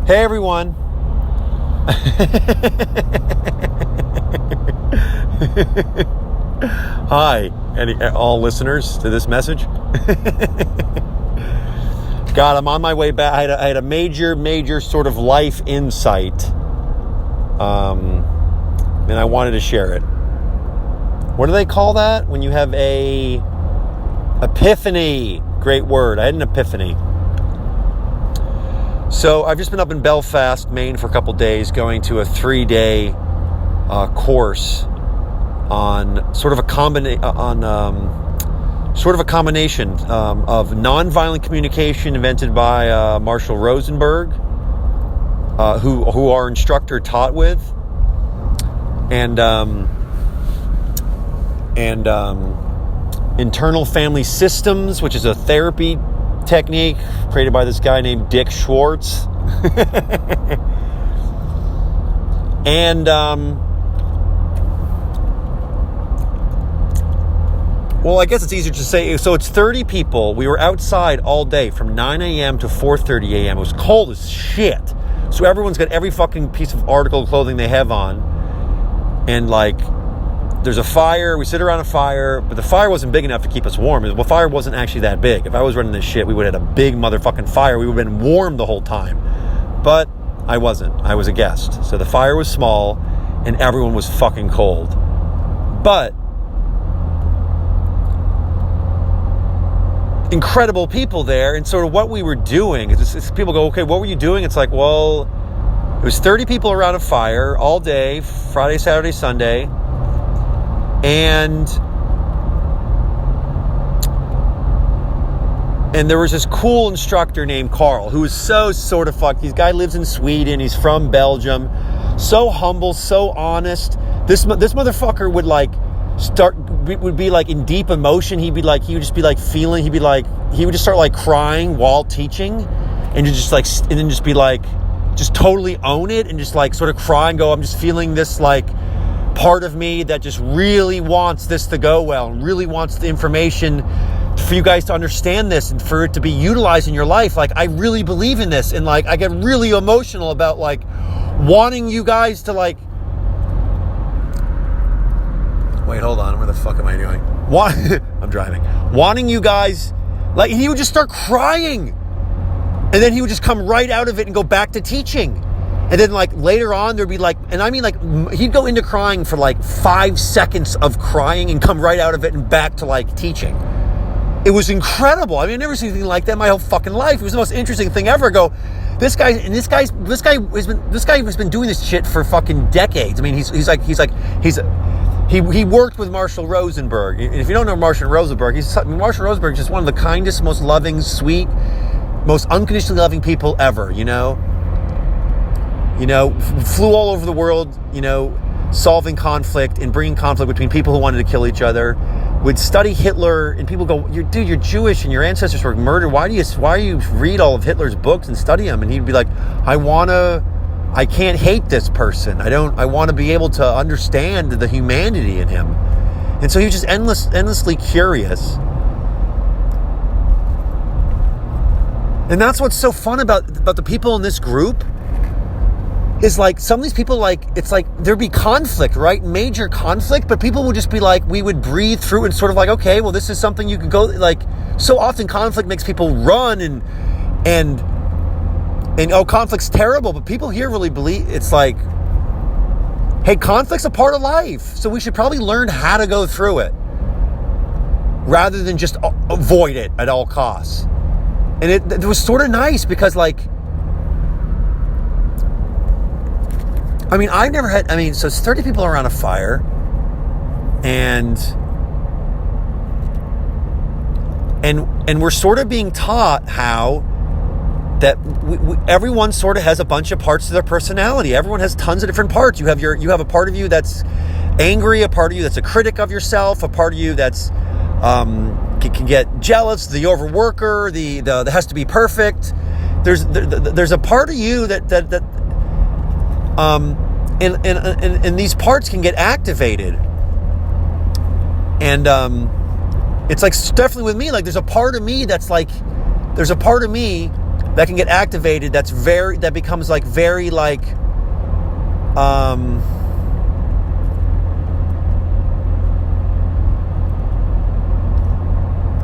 Hey everyone. Hi, all listeners to this message. God, I'm on my way back. I had a major sort of life insight, and I wanted to share it. What do they call that when you have a epiphany? Great word. I had an epiphany. So I've just been up in Belfast, Maine for a couple days, going to a 3-day course on sort of a combination of nonviolent communication invented by Marshall Rosenberg, who our instructor taught with, and internal family systems, which is a therapy technique created by this guy named Dick Schwartz. And well, I guess it's easier to say. So it's 30 people. We were outside all day from 9 a.m. to 4:30 a.m. It was cold as shit. So everyone's got every fucking piece of article of clothing they have on. And like, there's a fire. We sit around a fire, but the fire wasn't big enough to keep us warm. The fire wasn't actually that big. If I was running this shit, we would have had a big motherfucking fire. We would have been warm the whole time. But I wasn't. I was a guest. So the fire was small and everyone was fucking cold. But incredible people there. And sort of what we were doing is people go, okay, what were you doing? It's like, well, it was 30 people around a fire all day, Friday, Saturday, Sunday. And there was this cool instructor named Carl, who was so sort of fucked. This guy lives in Sweden. He's from Belgium. So humble, so honest. This motherfucker would would be like in deep emotion. He would just be like feeling. He would just start like crying while teaching, and then just be like, just totally own it and just like sort of cry and go, I'm just feeling this like part of me that just really wants this to go well and really wants the information for you guys to understand this and for it to be utilized in your life. Like, I really believe in this, and like I get really emotional about like wanting you guys to like, wait, hold on, where the fuck am I doing? I'm driving. Wanting you guys, like, he would just start crying, and then he would just come right out of it and go back to teaching. And then like later on there'd be like, and I mean like, he'd go into crying for like 5 seconds of crying and come right out of it and back to like teaching. It was incredible. I mean, I've never seen anything like that in my whole fucking life. It was the most interesting thing ever. This guy has been doing this shit for fucking decades. I mean, he worked with Marshall Rosenberg. And if you don't know Marshall Rosenberg, Marshall Rosenberg is just one of the kindest, most loving, sweet, most unconditionally loving people ever, you know, flew all over the world, solving conflict and bringing conflict between people who wanted to kill each other, would study Hitler, and people go, you're Jewish and your ancestors were murdered. Why do you read all of Hitler's books and study them? And he'd be like, I can't hate this person. I want to be able to understand the humanity in him. And so he was just endlessly curious. And that's what's so fun about the people in this group, is like, some of these people, like, it's like there'd be conflict, right? Major conflict, but people would just be like, we would breathe through and sort of like, okay, well, this is something you could go, like, so often conflict makes people run and oh, conflict's terrible, but people here really believe, it's like, hey, conflict's a part of life, so we should probably learn how to go through it rather than just avoid it at all costs. And it was sort of nice because, like, I mean, so it's 30 people around a fire, and we're sort of being taught how that everyone sort of has a bunch of parts to their personality. Everyone has tons of different parts. You have a part of you that's angry, a part of you that's a critic of yourself, a part of you that's can get jealous, the overworker, the has to be perfect. There's a part of you that and these parts can get activated, and it's like, definitely with me, like, there's a part of me that can get activated. That becomes like very like,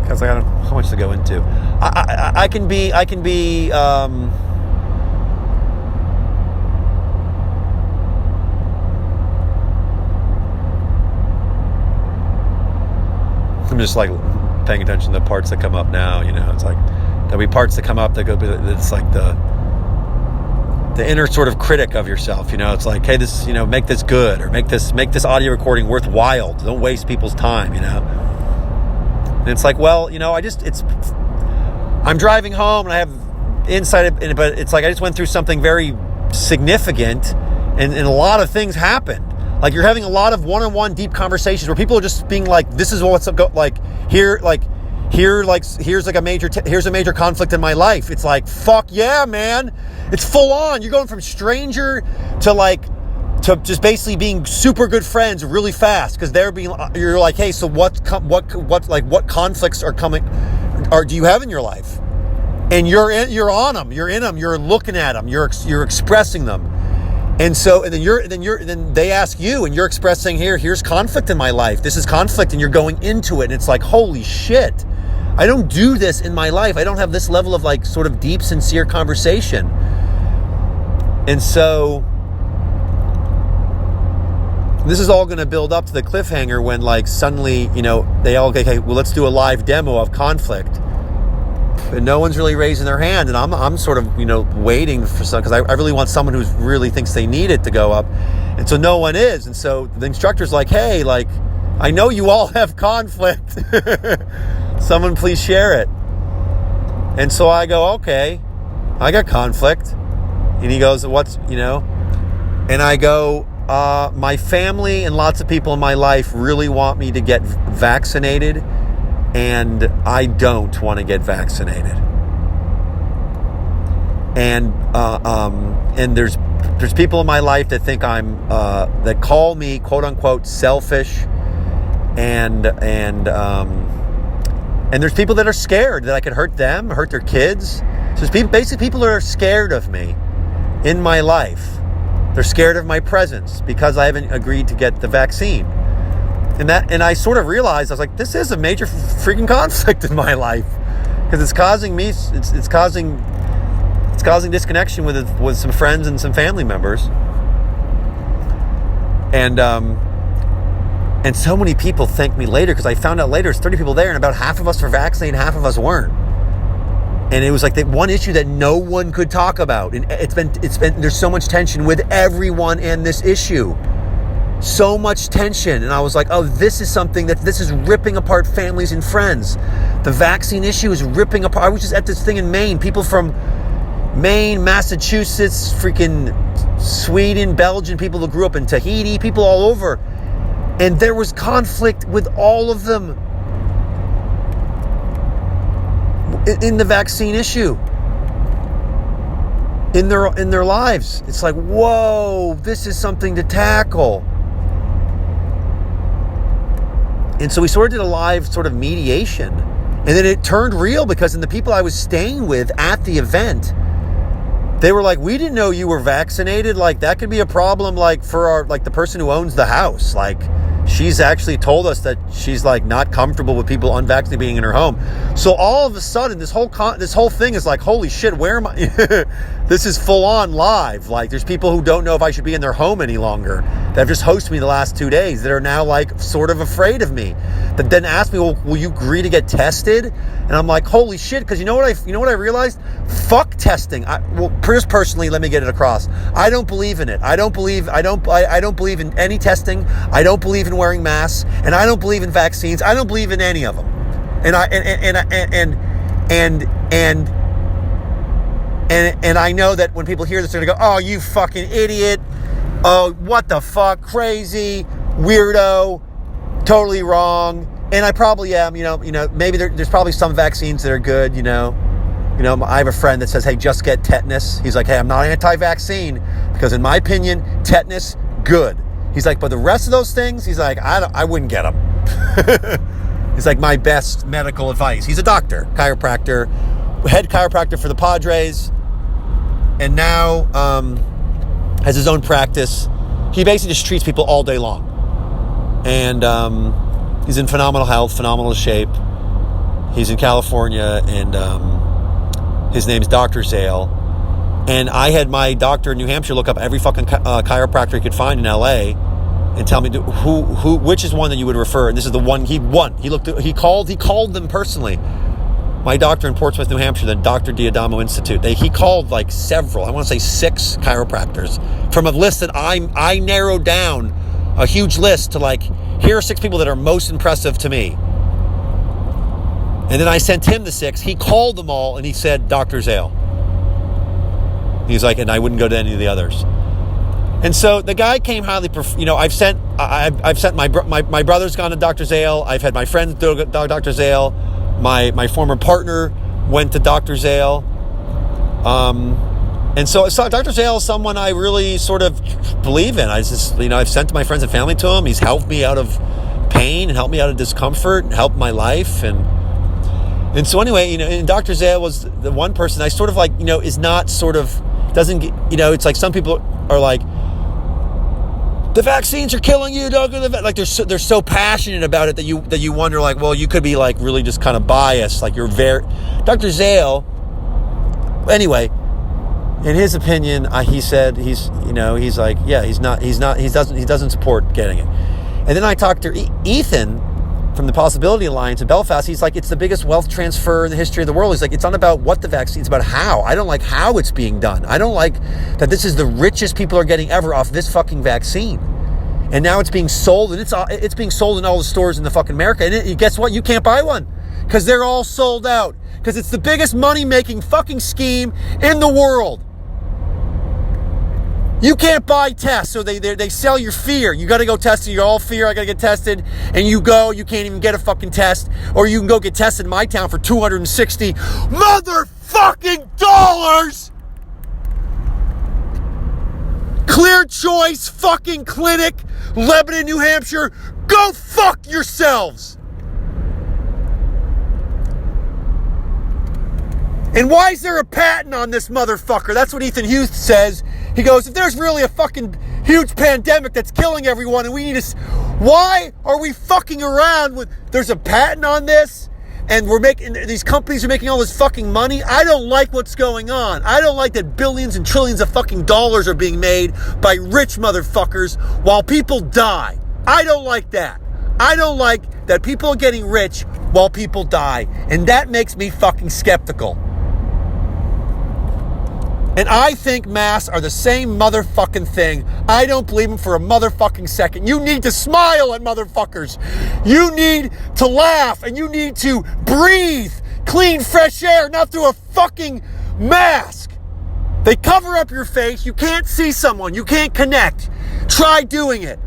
because I don't know how much to go into. I can be. I'm just like paying attention to the parts that come up now. It's like there'll be parts that come up that go. It's like the inner sort of critic of yourself. It's like, hey, this, make this good, or make this audio recording worthwhile. Don't waste people's time. And it's like, well, I'm driving home and I have insight, but it's like I just went through something very significant, and a lot of things happened. Like you're having a lot of one-on-one deep conversations where people are just being like, this is what's up, here's a major conflict in my life. It's like, fuck yeah, man. It's full on. You're going from stranger to just basically being super good friends really fast, because you're like, hey, so what conflicts are coming, or do you have in your life? And you're on them, you're in them, you're looking at them, you're expressing them. And so, and then they ask you, and you're expressing, here's conflict in my life. This is conflict, and you're going into it. And it's like, holy shit, I don't do this in my life. I don't have this level of like sort of deep, sincere conversation. And so this is all going to build up to the cliffhanger when like suddenly, they all, okay, well, let's do a live demo of conflict. And no one's really raising their hand, and I'm sort of waiting for some, because I really want someone who really thinks they need it to go up, and so no one is. And so the instructor's like, hey, like, I know you all have conflict. Someone please share it. And so I go, okay, I got conflict. And he goes, what's, and I go, my family and lots of people in my life really want me to get vaccinated, and I don't want to get vaccinated. And there's people in my life that think I'm that call me quote unquote selfish, and there's people that are scared that I could hurt them, hurt their kids. So there's basically people that are scared of me in my life. They're scared of my presence because I haven't agreed to get the vaccine. And I sort of realized, I was like, this is a major freaking conflict in my life, because it's causing me, it's causing disconnection with some friends and some family members. And so many people thanked me later, because I found out later, there's 30 people there, and about half of us were vaccinated, half of us weren't. And it was like that one issue that no one could talk about. And it's been there's so much tension with everyone and this issue. So much tension. And I was like, oh, this is ripping apart families and friends. The vaccine issue is ripping apart. I was just at this thing in Maine. People from Maine, Massachusetts, freaking Sweden, Belgium, people who grew up in Tahiti, people all over. And there was conflict with all of them in the vaccine issue, in their lives. It's like, whoa, this is something to tackle. And so we sort of did a live sort of mediation, and then it turned real, because in the people I was staying with at the event, they were like, we didn't know you were vaccinated. Like, that could be a problem, like, for our, like, the person who owns the house. Like, she's actually told us that she's like not comfortable with people unvaccinated being in her home. So all of a sudden, this whole thing is like, holy shit, where am I? This is full on live. Like, there's people who don't know if I should be in their home any longer, that have just hosted me the last 2 days, that are now like sort of afraid of me, that then ask me, well, will you agree to get tested? And I'm like, holy shit, because you know what I realized? Fuck testing. Just personally, let me get it across. I don't believe in it. I don't believe in any testing. I don't believe in wearing masks, and I don't believe in vaccines. I don't believe in any of them. And I know that when people hear this, they're gonna go, "Oh, you fucking idiot! Oh, what the fuck? Crazy, weirdo, totally wrong." And I probably am. Maybe there's probably some vaccines that are good. I have a friend that says, "Hey, just get tetanus." He's like, "Hey, I'm not anti-vaccine because, in my opinion, tetanus good." He's like, "But the rest of those things," he's like, I wouldn't get them. He's like, my best medical advice. He's a doctor, chiropractor, head chiropractor for the Padres, and now has his own practice. He basically just treats people all day long. And he's in phenomenal health, phenomenal shape. He's in California, and his name's Dr. Zale. And I had my doctor in New Hampshire look up every fucking chiropractor he could find in LA and tell me which is one that you would refer. And this is the one he won. He called them personally. My doctor in Portsmouth, New Hampshire, the Dr. Diadamo Institute. He called like several, I want to say 6 chiropractors from a list that I narrowed down, a huge list to like, here are 6 people that are most impressive to me. And then I sent him the 6. He called them all and he said, Dr. Zale. He's like, and I wouldn't go to any of the others. And so the guy came highly, I've sent my brother's gone to Dr. Zale. I've had my friends go to Dr. Zale. My former partner went to Dr. Zale. And so Dr. Zale is someone I really sort of believe in. I've sent my friends and family to him. He's helped me out of pain and helped me out of discomfort and helped my life. And so anyway, and Dr. Zale was the one person I sort of like, is not sort of, doesn't get, it's like some people are like, the vaccines are killing you, don't go to the vet. Like they're so passionate about it that you wonder like, well, you could be like really just kind of biased. Like you're Dr. Zale. Anyway, in his opinion, he said he's like, yeah, he doesn't support getting it. And then I talked to Ethan from the Possibility Alliance in Belfast. He's like, it's the biggest wealth transfer in the history of the world. He's like, it's not about what the vaccine, it's about how. I don't like how it's being done. I don't like that this is the richest people are getting ever off this fucking vaccine. And now it's being sold, and it's being sold in all the stores in the fucking America. And guess what? You can't buy one because they're all sold out. Because it's the biggest money-making fucking scheme in the world. You can't buy tests, so they sell your fear. You got to go test it. You're all fear. I got to get tested, and you can't even get a fucking test, or you can go get tested in my town for $260 motherfucking dollars. Clear Choice fucking clinic, Lebanon, New Hampshire. Go fuck yourselves. And why is there a patent on this motherfucker? That's what Ethan Hughes says. He goes, if there's really a fucking huge pandemic that's killing everyone and we need to... Why are we fucking around with... There's a patent on this and these companies are making all this fucking money? I don't like what's going on. I don't like that billions and trillions of fucking dollars are being made by rich motherfuckers while people die. I don't like that. I don't like that people are getting rich while people die. And that makes me fucking skeptical. And I think masks are the same motherfucking thing. I don't believe them for a motherfucking second. You need to smile at motherfuckers. You need to laugh and you need to breathe clean, fresh air, not through a fucking mask. They cover up your face. You can't see someone. You can't connect. Try doing it.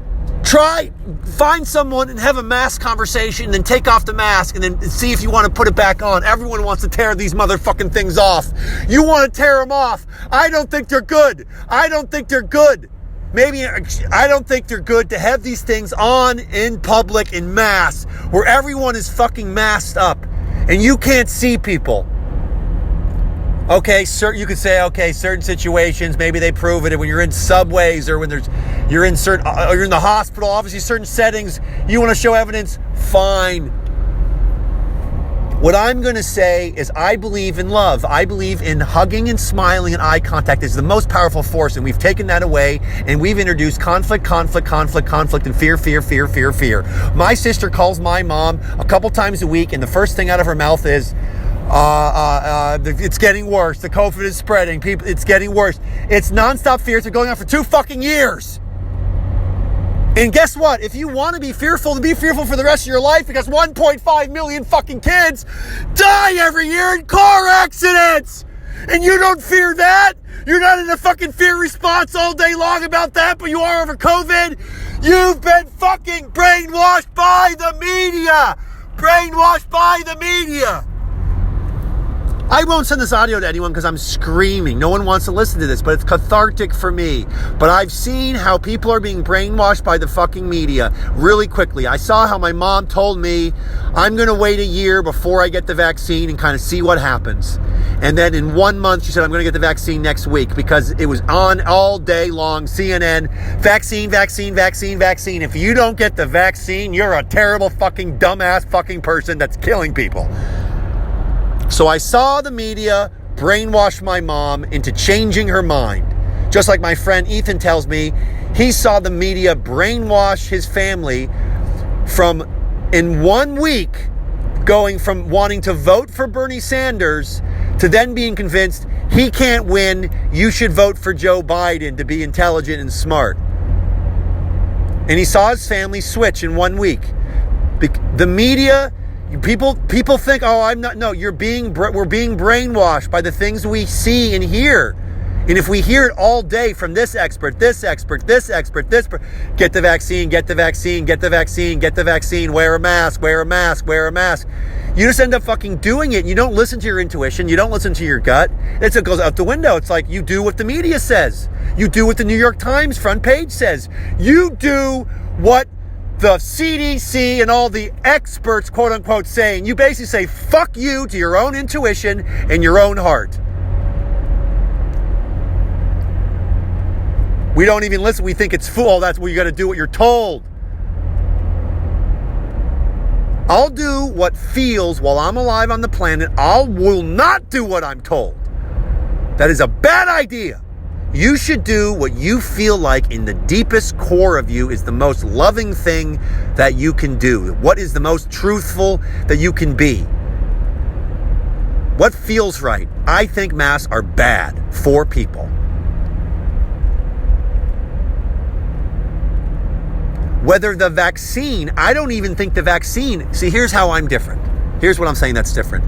Find someone and have a mask conversation and then take off the mask and then see if you want to put it back on. Everyone wants to tear these motherfucking things off. You want to tear them off. I don't think they're good. I don't think they're good. I don't think they're good to have these things on in public in mass where everyone is fucking masked up and you can't see people. Okay, you could say, okay, certain situations, maybe they prove it when you're in subways or when you're in the hospital, obviously certain settings, you want to show evidence, fine. What I'm going to say is I believe in love. I believe in hugging and smiling and eye contact is the most powerful force, and we've taken that away, and we've introduced conflict, and fear. My sister calls my mom a couple times a week, and the first thing out of her mouth is, it's getting worse. The COVID is spreading. It's getting worse. It's nonstop fears. They're going on for 2 fucking years. And guess what? If you want to be fearful, then be fearful for the rest of your life because 1.5 million fucking kids die every year in car accidents. And you don't fear that? You're not in a fucking fear response all day long about that, but you are over COVID? You've been fucking brainwashed by the media. Brainwashed by the media. I won't send this audio to anyone because I'm screaming. No one wants to listen to this, but it's cathartic for me. But I've seen how people are being brainwashed by the fucking media really quickly. I saw how my mom told me I'm going to wait a year before I get the vaccine and kind of see what happens. And then in 1 month, she said, I'm going to get the vaccine next week because it was on all day long, CNN, vaccine, vaccine, vaccine, vaccine. If you don't get the vaccine, you're a terrible fucking dumbass fucking person that's killing people. So I saw the media brainwash my mom into changing her mind. Just like my friend Ethan tells me, he saw the media brainwash his family from, in 1 week, going from wanting to vote for Bernie Sanders to then being convinced he can't win, you should vote for Joe Biden to be intelligent and smart. And he saw his family switch in 1 week. The media... People think, oh, I'm not. No, we're being brainwashed by the things we see and hear. And if we hear it all day from this expert, get the vaccine, get the vaccine, get the vaccine, get the vaccine, wear a mask, wear a mask, wear a mask. You just end up fucking doing it. You don't listen to your intuition. You don't listen to your gut. It goes out the window. It's like you do what the media says. You do what the New York Times front page says. You do what the CDC and all the experts, quote unquote, saying. You basically say fuck you to your own intuition and your own heart. We don't even listen. We think it's fool. That's what you got to do what you're told. I'll do what feels while I'm alive on the planet. Will not do what I'm told. That is a bad idea. You should do what you feel like in the deepest core of you is the most loving thing that you can do. What is the most truthful that you can be? What feels right? I think masks are bad for people. Whether the vaccine, I don't even think the vaccine, see, here's how I'm different. Here's what I'm saying that's different.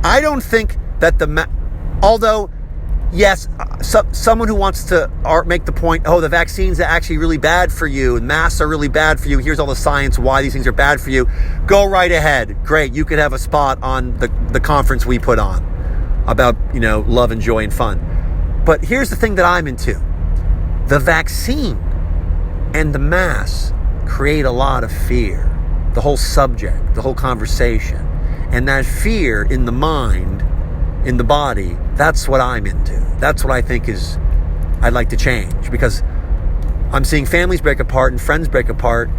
I don't think that although, yes, someone who wants to make the point, oh, the vaccines are actually really bad for you, and masks are really bad for you, here's all the science why these things are bad for you, go right ahead. Great, you could have a spot on the conference we put on about, love and joy and fun. But here's the thing that I'm into. The vaccine and the masks create a lot of fear. The whole subject, the whole conversation. And that fear in the mind, in the body, that's what I'm into. That's what I think I'd like to change, because I'm seeing families break apart and friends break apart,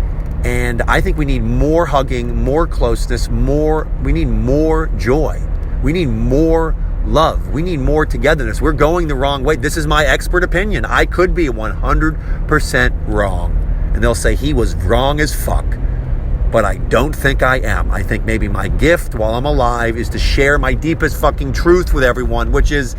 and I think we need more hugging, more closeness, we need more joy. We need more love. We need more togetherness. We're going the wrong way. This is my expert opinion. I could be 100% wrong. And they'll say he was wrong as fuck. But I don't think I am. I think maybe my gift while I'm alive is to share my deepest fucking truth with everyone, which is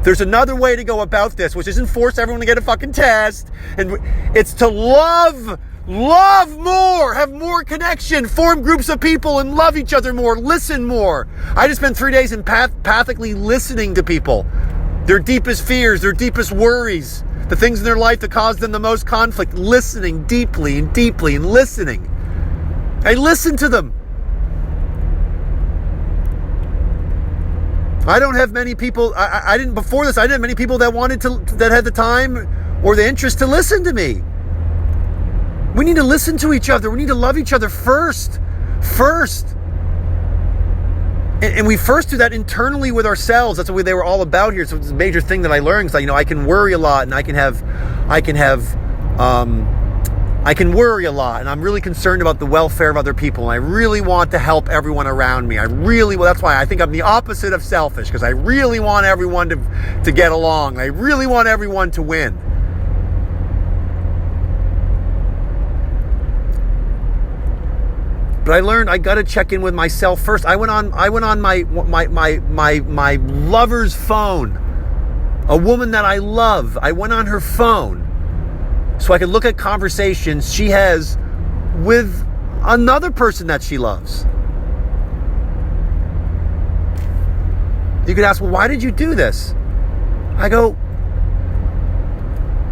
there's another way to go about this, which isn't force everyone to get a fucking test. And it's to love more, have more connection, form groups of people and love each other more, listen more. I just spent 3 days empathically listening to people, their deepest fears, their deepest worries, the things in their life that cause them the most conflict, listening deeply and listening. I listened to them. I don't have many people, I didn't, before this, I didn't have many people that had the time or the interest to listen to me. We need to listen to each other. We need to love each other first. And we first do that internally with ourselves. That's what they were all about here. So it's a major thing that I learned, because I can worry a lot, and I can worry a lot, and I'm really concerned about the welfare of other people, and I really want to help everyone around me. That's why I think I'm the opposite of selfish, because I really want everyone to get along. I really want everyone to win. But I learned I got to check in with myself first. I went on my lover's phone, a woman that I love. I went on her phone so I could look at conversations she has with another person that she loves. You could ask, well, why did you do this? I go,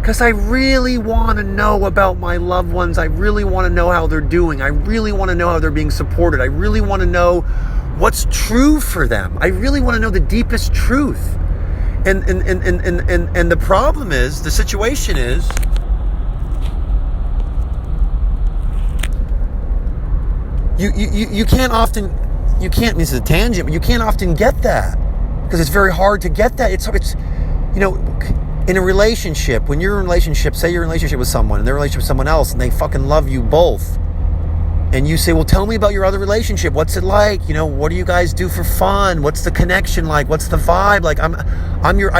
because I really want to know about my loved ones. I really want to know how they're doing. I really want to know how they're being supported. I really want to know what's true for them. I really want to know the deepest truth. And the problem is, the situation is, you can't often, this is a tangent, but you can't often get that, because it's very hard to get that. It's in a relationship, when you're in a relationship, say you're in a relationship with someone and they're in a relationship with someone else and they fucking love you both, and you say, well, tell me about your other relationship. What's it like? What do you guys do for fun? What's the connection like? What's the vibe like? I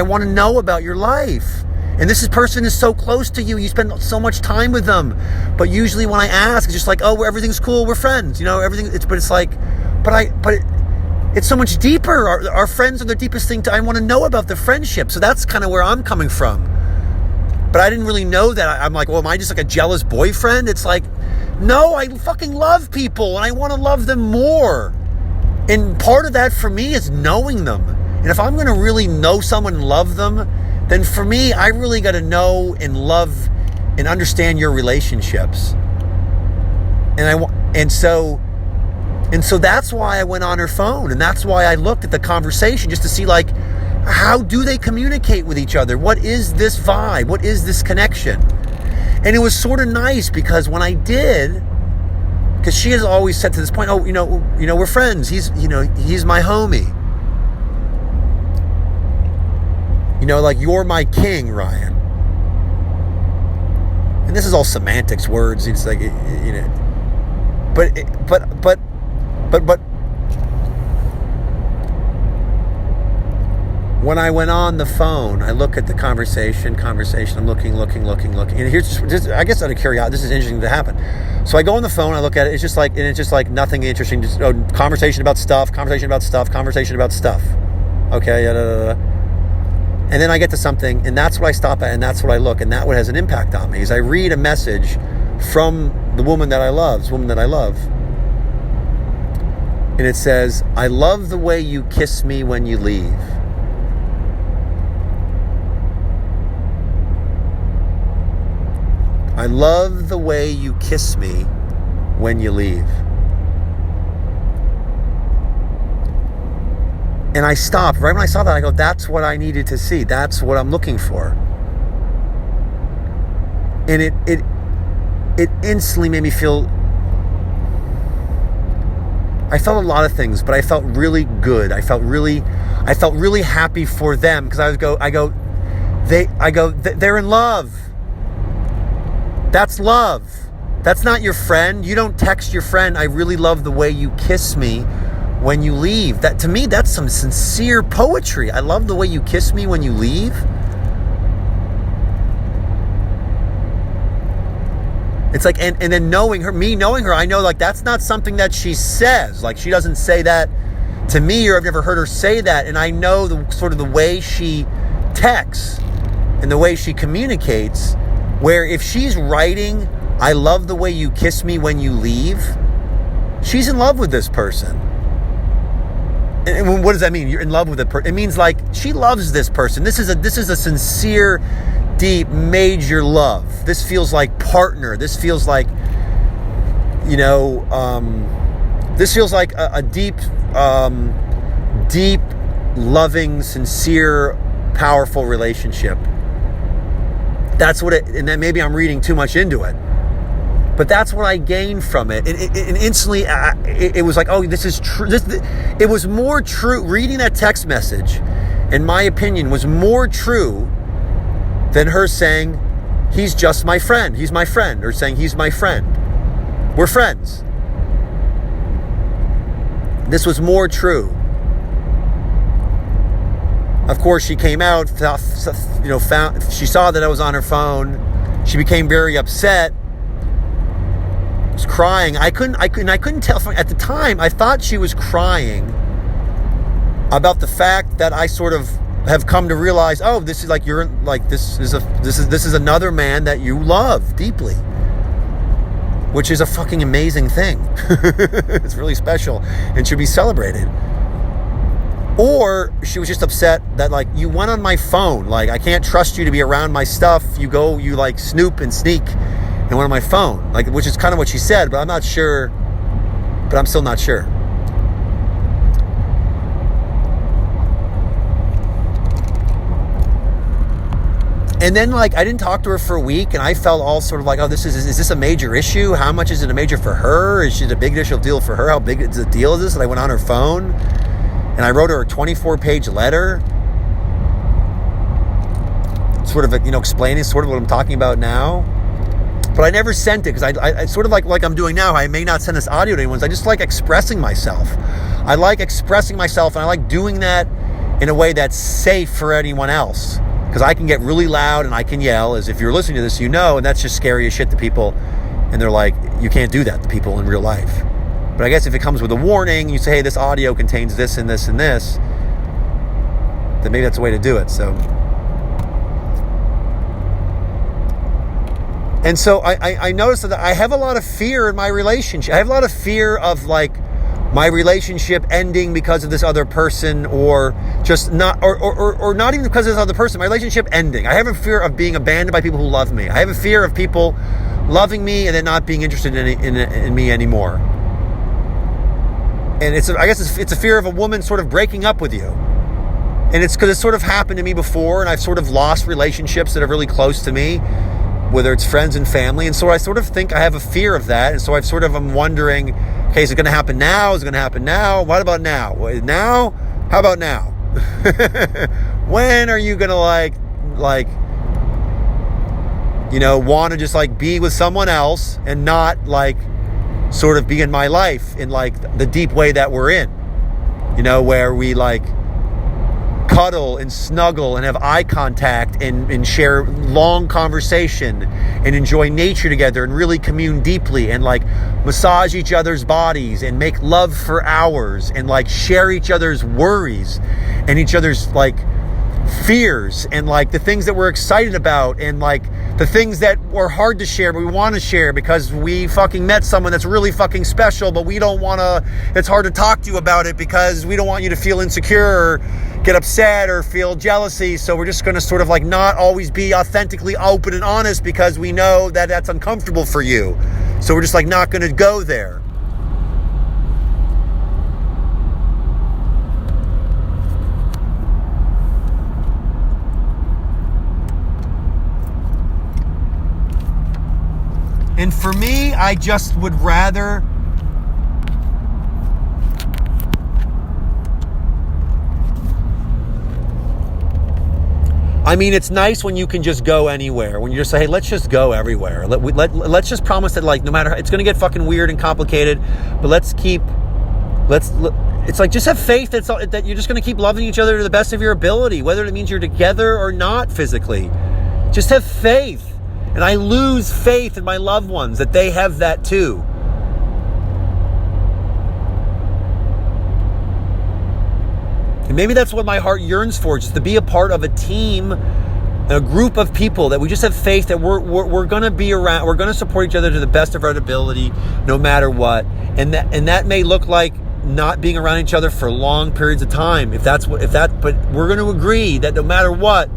want to know about your life. And this person is so close to you. You spend so much time with them. But usually when I ask, it's just like, oh, everything's cool. We're friends. Everything. It's so much deeper. Our friends are the deepest thing. I want to know about the friendship. So that's kind of where I'm coming from. But I didn't really know that. I'm like, well, am I just like a jealous boyfriend? It's like, no, I fucking love people and I want to love them more. And part of that for me is knowing them. And if I'm going to really know someone and love them, then for me, I really got to know and love and understand your relationships. And so that's why I went on her phone, and that's why I looked at the conversation just to see, like, how do they communicate with each other? What is this vibe? What is this connection? And it was sort of nice, because when I did, because she has always said to this point, oh, we're friends. He's my homie. Like, you're my king, Ryan. And this is all semantics, words. It's like, but when I went on the phone, I look at the conversation, I'm looking. And here's just I guess out of curiosity, this is interesting to happen. So I go on the phone, I look at it, it's just like nothing interesting, just conversation about stuff. Okay, And then I get to something, and that's what I stop at, and that's what I look, and that what has an impact on me, is I read a message from the woman that I love, and it says, I love the way you kiss me when you leave. I love the way you kiss me when you leave. And I stopped. Right when I saw that, I go, that's what I needed to see. That's what I'm looking for. And it instantly made me feel, I felt a lot of things, but I felt really good. I felt really happy for them, because they're in love. That's love. That's not your friend. You don't text your friend, I really love the way you kiss me when you leave. That, to me, that's some sincere poetry. I love the way you kiss me when you leave. It's like, and then knowing her, I know, like, that's not something that she says. Like, she doesn't say that to me, or I've never heard her say that. And I know the way she texts and the way she communicates, where if she's writing, I love the way you kiss me when you leave, she's in love with this person. And what does that mean? You're in love with a person. It means, like, she loves this person. This is a sincere, deep, major love. This feels like partner. This feels like, this feels like a deep, loving, sincere, powerful relationship. That's what it, and then maybe I'm reading too much into it, but that's what I gained from it. And instantly, it was like, oh, this is true. It was more true. Reading that text message, in my opinion, was more true than her saying, he's just my friend. He's my friend. Or saying, he's my friend. We're friends. This was more true. Of course, she came out, she saw that I was on her phone. She became very upset. Was crying. I couldn't tell from, at the time. I thought she was crying about the fact that I sort of have come to realize, oh, this is like, this is another man that you love deeply, which is a fucking amazing thing. It's really special and should be celebrated. Or she was just upset that, like, you went on my phone. Like, I can't trust you to be around my stuff. You like snoop and sneak and went on my phone. Like, which is kind of what she said, but I'm not sure. But I'm still not sure. And then, like, I didn't talk to her for a week, and I felt all sort of like, oh, is this a major issue? How much is it a major for her? Is it a big issue deal for her? How big is the deal is this? And I went on her phone, and I wrote her a 24-page letter, sort of, explaining sort of what I'm talking about now. But I never sent it, because I sort of like I'm doing now. I may not send this audio to anyone. I just like expressing myself. I like expressing myself, and I like doing that in a way that's safe for anyone else. Because I can get really loud and I can yell, as if you're listening to this, and that's just scary as shit to people. And they're like, you can't do that to people in real life. But I guess if it comes with a warning, you say, hey, this audio contains this and this and this, then maybe that's the way to do it. So I noticed that I have a lot of fear in my relationship. I have a lot of fear of, like, my relationship ending because of this other person, or just not, or not even because of this other person, my relationship ending. I have a fear of being abandoned by people who love me. I have a fear of people loving me and then not being interested in me anymore. And I guess it's a fear of a woman sort of breaking up with you. And it's because it's sort of happened to me before, and I've sort of lost relationships that are really close to me, whether it's friends and family. And so I sort of think I have a fear of that. And so I'm wondering, okay, is it going to happen now? Is it going to happen now? What about now? Now? How about now? When are you going to want to just like be with someone else and not like sort of be in my life in like the deep way that we're in, where we like cuddle and snuggle and have eye contact and share long conversation and enjoy nature together and really commune deeply and like massage each other's bodies and make love for hours and like share each other's worries and each other's like fears and like the things that we're excited about and like the things that were hard to share but we want to share because we fucking met someone that's really fucking special, but we don't want to, it's hard to talk to you about it because we don't want you to feel insecure or get upset or feel jealousy. So we're just going to sort of like not always be authentically open and honest because we know that that's uncomfortable for you. So we're just like not going to go there. And for me, I just would rather it's nice when you can just go anywhere. When you just say, hey, let's just go everywhere. Let's just promise that, like, no matter how, it's going to get fucking weird and complicated, but it's like, just have faith that you're just going to keep loving each other to the best of your ability, whether it means you're together or not physically. Just have faith. And I lose faith in my loved ones that they have that too. And maybe that's what my heart yearns for, just to be a part of a team, a group of people that we just have faith that we're going to be around, we're going to support each other to the best of our ability, no matter what. And that may look like not being around each other for long periods of time, but we're going to agree that no matter what,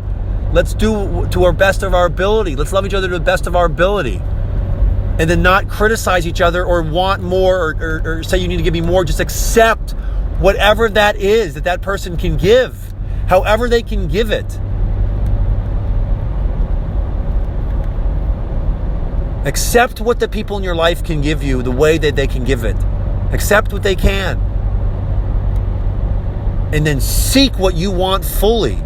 let's do to our best of our ability. Let's love each other to the best of our ability. And then not criticize each other or want more or say you need to give me more. Just accept whatever that is that person can give, however they can give it. Accept what the people in your life can give you the way that they can give it. Accept what they can. And then seek what you want fully.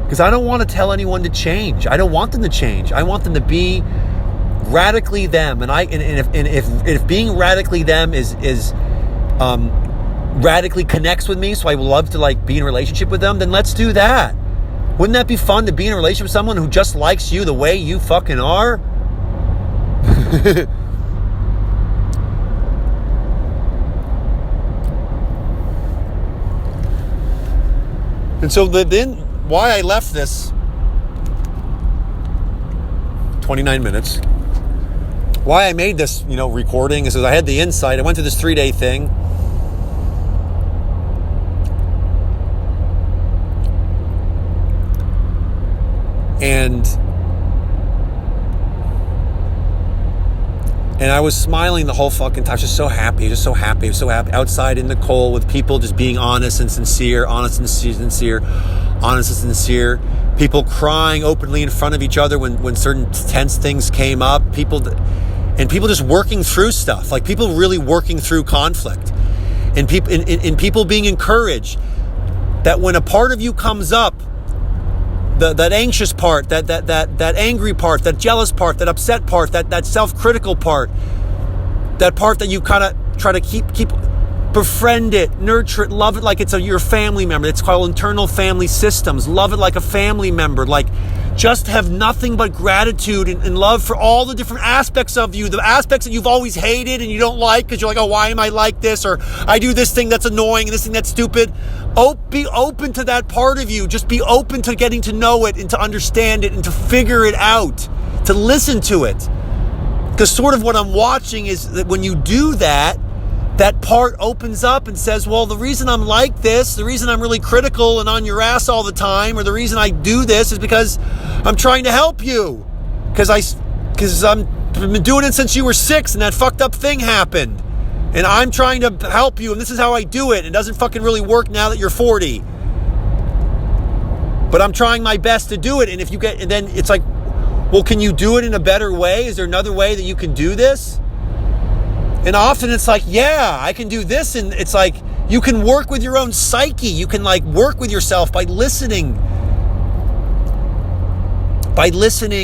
Because I don't want to tell anyone to change. I don't want them to change. I want them to be radically them. And if being radically them is radically connects with me, so I would love to like be in a relationship with them, then let's do that. Wouldn't that be fun to be in a relationship with someone who just likes you the way you fucking are? And so then why I left this 29 minutes, why I made this, recording is because I had the insight. I went to this 3-day thing. And And I was smiling the whole fucking time. Just so happy, outside in the cold with people just being honest and sincere. People crying openly in front of each other when certain tense things came up. People just working through stuff. Like people really working through conflict. And people being encouraged that when a part of you comes up, that anxious part, that angry part, that jealous part, that upset part, that self-critical part, that part that you kind of try to keep befriend it, nurture it, love it like it's your family member. It's called internal family systems. Love it like a family member. Like just have nothing but gratitude and love for all the different aspects of you, the aspects that you've always hated and you don't like because you're like, oh, why am I like this? Or I do this thing that's annoying and this thing that's stupid. Be open to that part of you. Just be open to getting to know it and to understand it and to figure it out, to listen to it. Because sort of what I'm watching is that when you do that, that part opens up and says, well, the reason I'm like this, the reason I'm really critical and on your ass all the time, or the reason I do this is because I'm trying to help you. Because I've been doing it since you were 6 and that fucked up thing happened. And I'm trying to help you, and this is how I do it. It doesn't fucking really work now that you're 40. But I'm trying my best to do it. And and then it's like, well, can you do it in a better way? Is there another way that you can do this? And often it's like, yeah, I can do this. And it's like, you can work with your own psyche. You can like work with yourself by listening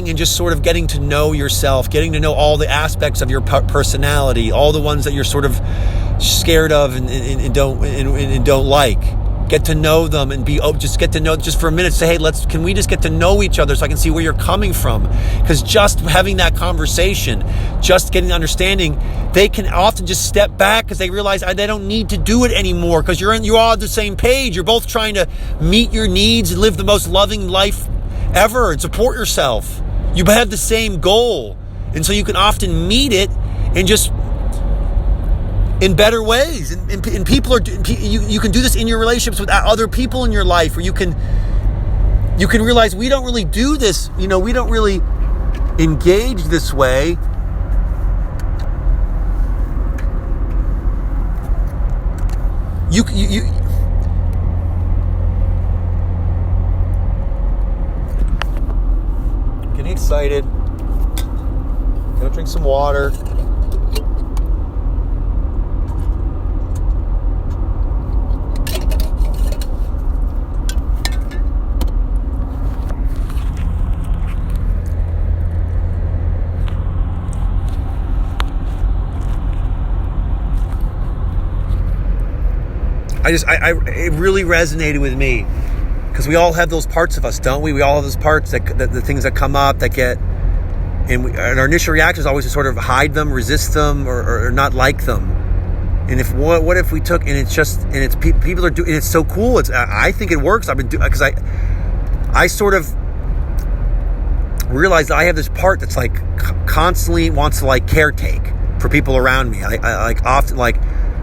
and just sort of getting to know yourself, getting to know all the aspects of your personality, all the ones that you're sort of scared of and don't like. Get to know them and just get to know just for a minute. Say, hey, can we just get to know each other so I can see where you're coming from? Because just having that conversation, just getting understanding, they can often just step back because they realize they don't need to do it anymore because you're all on the same page. You're both trying to meet your needs and live the most loving life ever and support yourself. You have the same goal. And so you can often meet it and just in better ways. And people you can do this in your relationships with other people in your life, where you can realize we don't really do this, we don't really engage this way. You getting excited. Gonna drink some water. It really resonated with me because we all have those parts of us, don't we? We all have those parts that the things that come up that get, and our initial reaction is always to sort of hide them, resist them, or not like them. And what if we took, and it's people are doing, and it's so cool. I think it works. I've been doing, because I sort of realized that I have this part that's like constantly wants to like caretake for people around me. I like often like.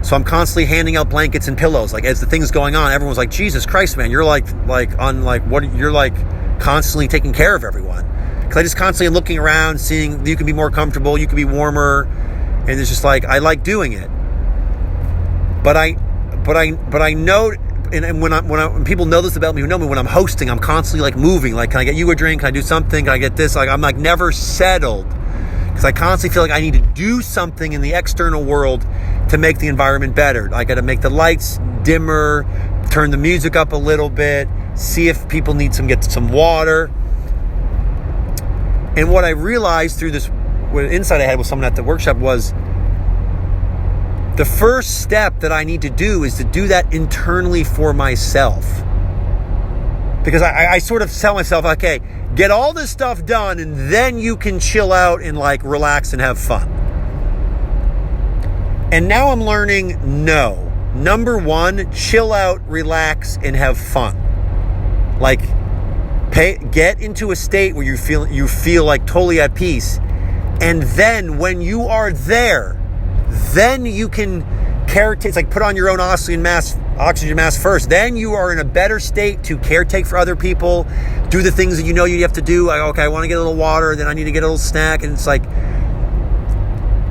So I'm constantly handing out blankets and pillows. Like as the thing's going on, everyone's like, Jesus Christ, man, you're like you're like constantly taking care of everyone. Because I just constantly am looking around, seeing you can be more comfortable, you can be warmer, and it's just like I like doing it. But I know, and when people know this about me, who know me, when I'm hosting, I'm constantly like moving. Like, can I get you a drink? Can I do something? Can I get this? Like I'm like never settled. Because I constantly feel like I need to do something in the external world to make the environment better. I got to make the lights dimmer, turn the music up a little bit, see if people get some water. And what I realized through this insight I had with someone at the workshop was the first step that I need to do is to do that internally for myself. Because I sort of tell myself, okay, get all this stuff done and then you can chill out and like relax and have fun. And now I'm learning, no. Number one, chill out, relax, and have fun. Like, get into a state where you feel like totally at peace. And then when you are there, then you can caretake. It's like put on your own oxygen mask first. Then you are in a better state to caretake for other people, do the things that you have to do. Like, okay, I want to get a little water, then I need to get a little snack. And it's like,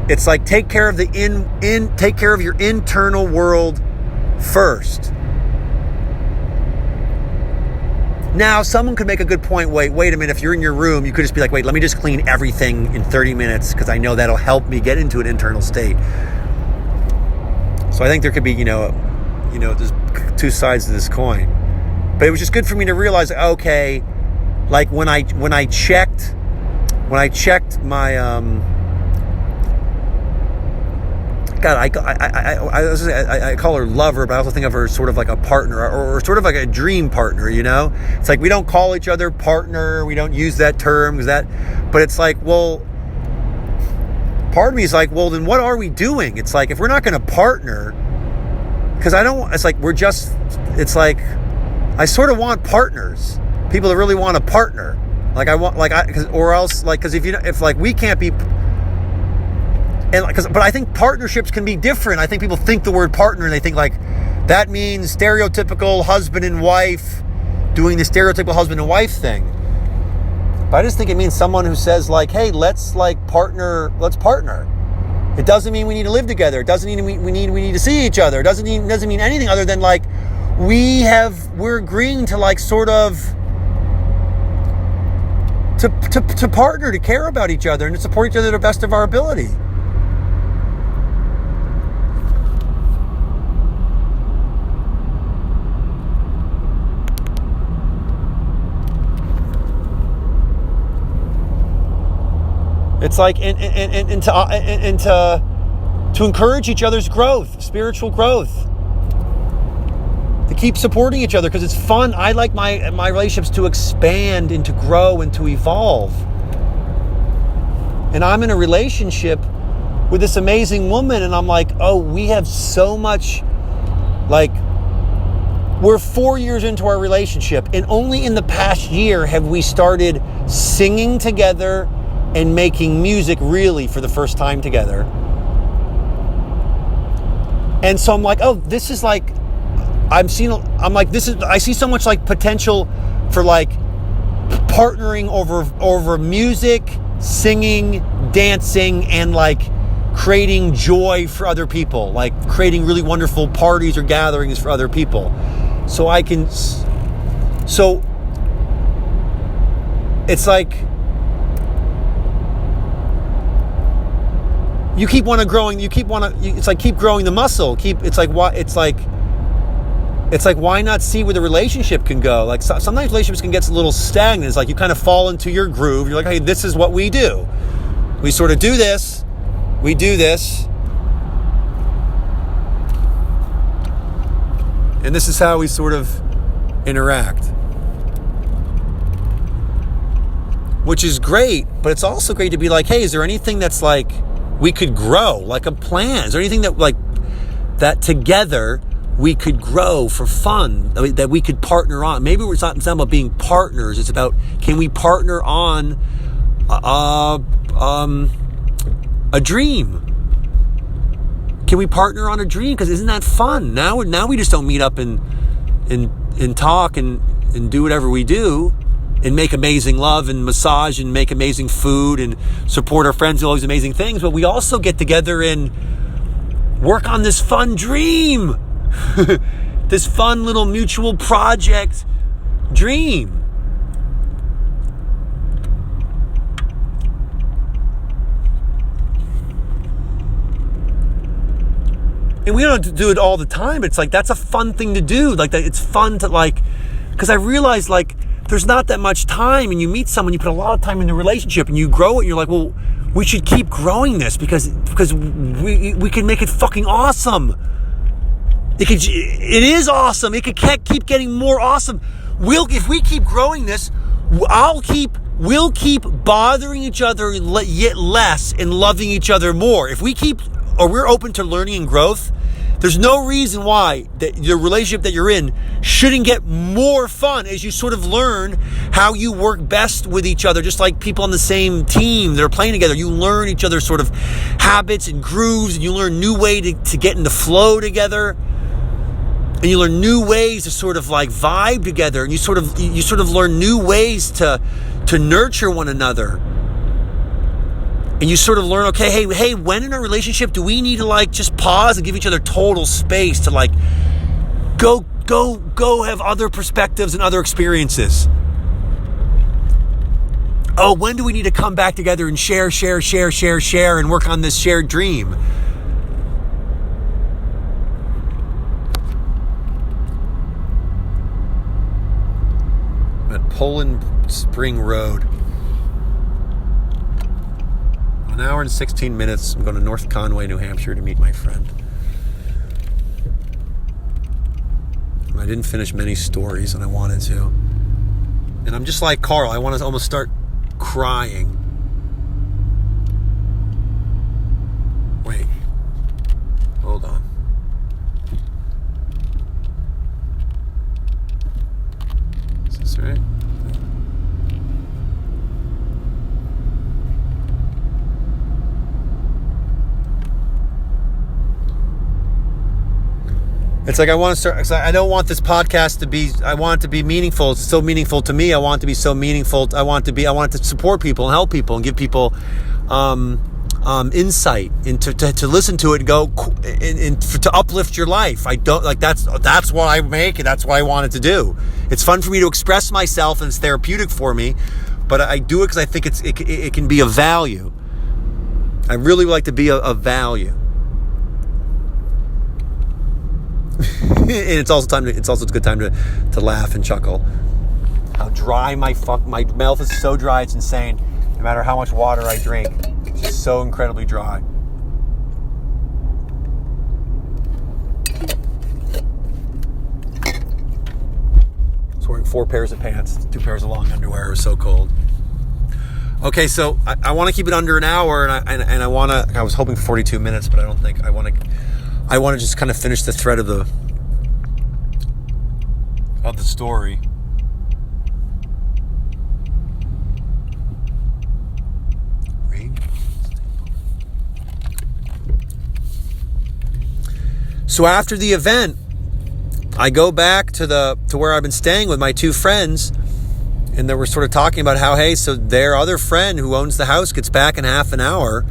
It's like take care of take care of your internal world first. Now, someone could make a good point. Wait a minute. If you're in your room, you could just be like, wait, let me just clean everything in 30 minutes because I know that'll help me get into an internal state. So I think there could be, there's two sides to this coin. But it was just good for me to realize, okay, like when I checked my God, I call her lover, but I also think of her sort of like a partner or sort of like a dream partner, It's like we don't call each other partner. We don't use that term but it's like, well, part of me is like, well, then what are we doing? It's like, if we're not going to partner, because it's like, I sort of want partners, people that really want a partner. Like because if we can't be, but I think partnerships can be different. I think people think the word partner and they think like that means stereotypical husband and wife doing the stereotypical husband and wife thing. But I just think it means someone who says like, hey, let's partner. It doesn't mean we need to live together. It doesn't mean we need to see each other. It doesn't mean anything other than like we're agreeing to like sort of to partner, to care about each other and to support each other to the best of our ability. It's like and to encourage each other's growth, spiritual growth, to keep supporting each other because it's fun. I like my relationships to expand and to grow and to evolve. And I'm in a relationship with this amazing woman, and I'm like, oh, we have so much. Like, we're 4 years into our relationship, and only in the past year have we started singing together and making music really for the first time together. And so I'm like, oh, this is like, I see so much like potential for like partnering over music, singing, dancing, and like creating joy for other people, like creating really wonderful parties or gatherings for other people. So it's like, keep growing the muscle. It's like, why not see where the relationship can go? Like sometimes relationships can get a little stagnant. It's like you kind of fall into your groove. You're like, hey, this is what we do. We sort of do this. We do this. And this is how we sort of interact. Which is great, but it's also great to be like, hey, is there anything that's like we could grow, like a plan? Is there anything that like that together we could grow for fun, that we could partner on? Maybe it's not about being partners. It's about, can we partner on a dream? Can we partner on a dream? Because isn't that fun? Now we just don't meet up and talk and do whatever we do and make amazing love and massage and make amazing food and support our friends and all these amazing things. But we also get together and work on this fun dream. This fun little mutual project dream. And we don't do it all the time, but it's like, that's a fun thing to do. Like, that, it's fun to like, because I realize like, there's not that much time, and you meet someone, you put a lot of time in the relationship and you grow it, and you're like, well, we should keep growing this because we can make it fucking awesome. It is awesome. It could keep getting more awesome. If we keep growing this, we'll keep bothering each other yet less and loving each other more. If we're open to learning and growth, there's no reason why the relationship that you're in shouldn't get more fun as you sort of learn how you work best with each other. Just like people on the same team that are playing together, you learn each other's sort of habits and grooves, and you learn new way to get in the flow together. And you learn new ways to sort of like vibe together, and you sort of learn new ways to nurture one another. And you sort of learn, okay, hey, when in a relationship do we need to like just pause and give each other total space to like go have other perspectives and other experiences? Oh, when do we need to come back together and share and work on this shared dream? At Poland Spring Road. 1 hour and 16 minutes. I'm going to North Conway, New Hampshire to meet my friend. I didn't finish many stories, and I wanted to. And I'm just like Carl. I want to almost start crying. Wait. Hold on. Is this right? It's like I want to start. I don't want this podcast to be. I want it to be meaningful. It's so meaningful to me. I want it to be so meaningful. I want it to support people and help people and give people insight and to listen to it and go and to uplift your life. I don't like that's what I make it. That's what I want it to do. It's fun for me to express myself and it's therapeutic for me. But I do it because I think it can be of value. I really would like to be of value. And it's also a good time to laugh and chuckle. How dry my mouth is so dry, it's insane. No matter how much water I drink, it's just so incredibly dry. I was wearing 4 pairs of pants, 2 pairs of long underwear. It was so cold. Okay, so I want to keep it under an hour, and I want to. I was hoping for 42 minutes, but I don't think I want to. I want to just kind of finish the thread of the story. So after the event, I go back to where I've been staying with my 2 friends, and they were sort of talking about how, hey, so their other friend who owns the house gets back in half an hour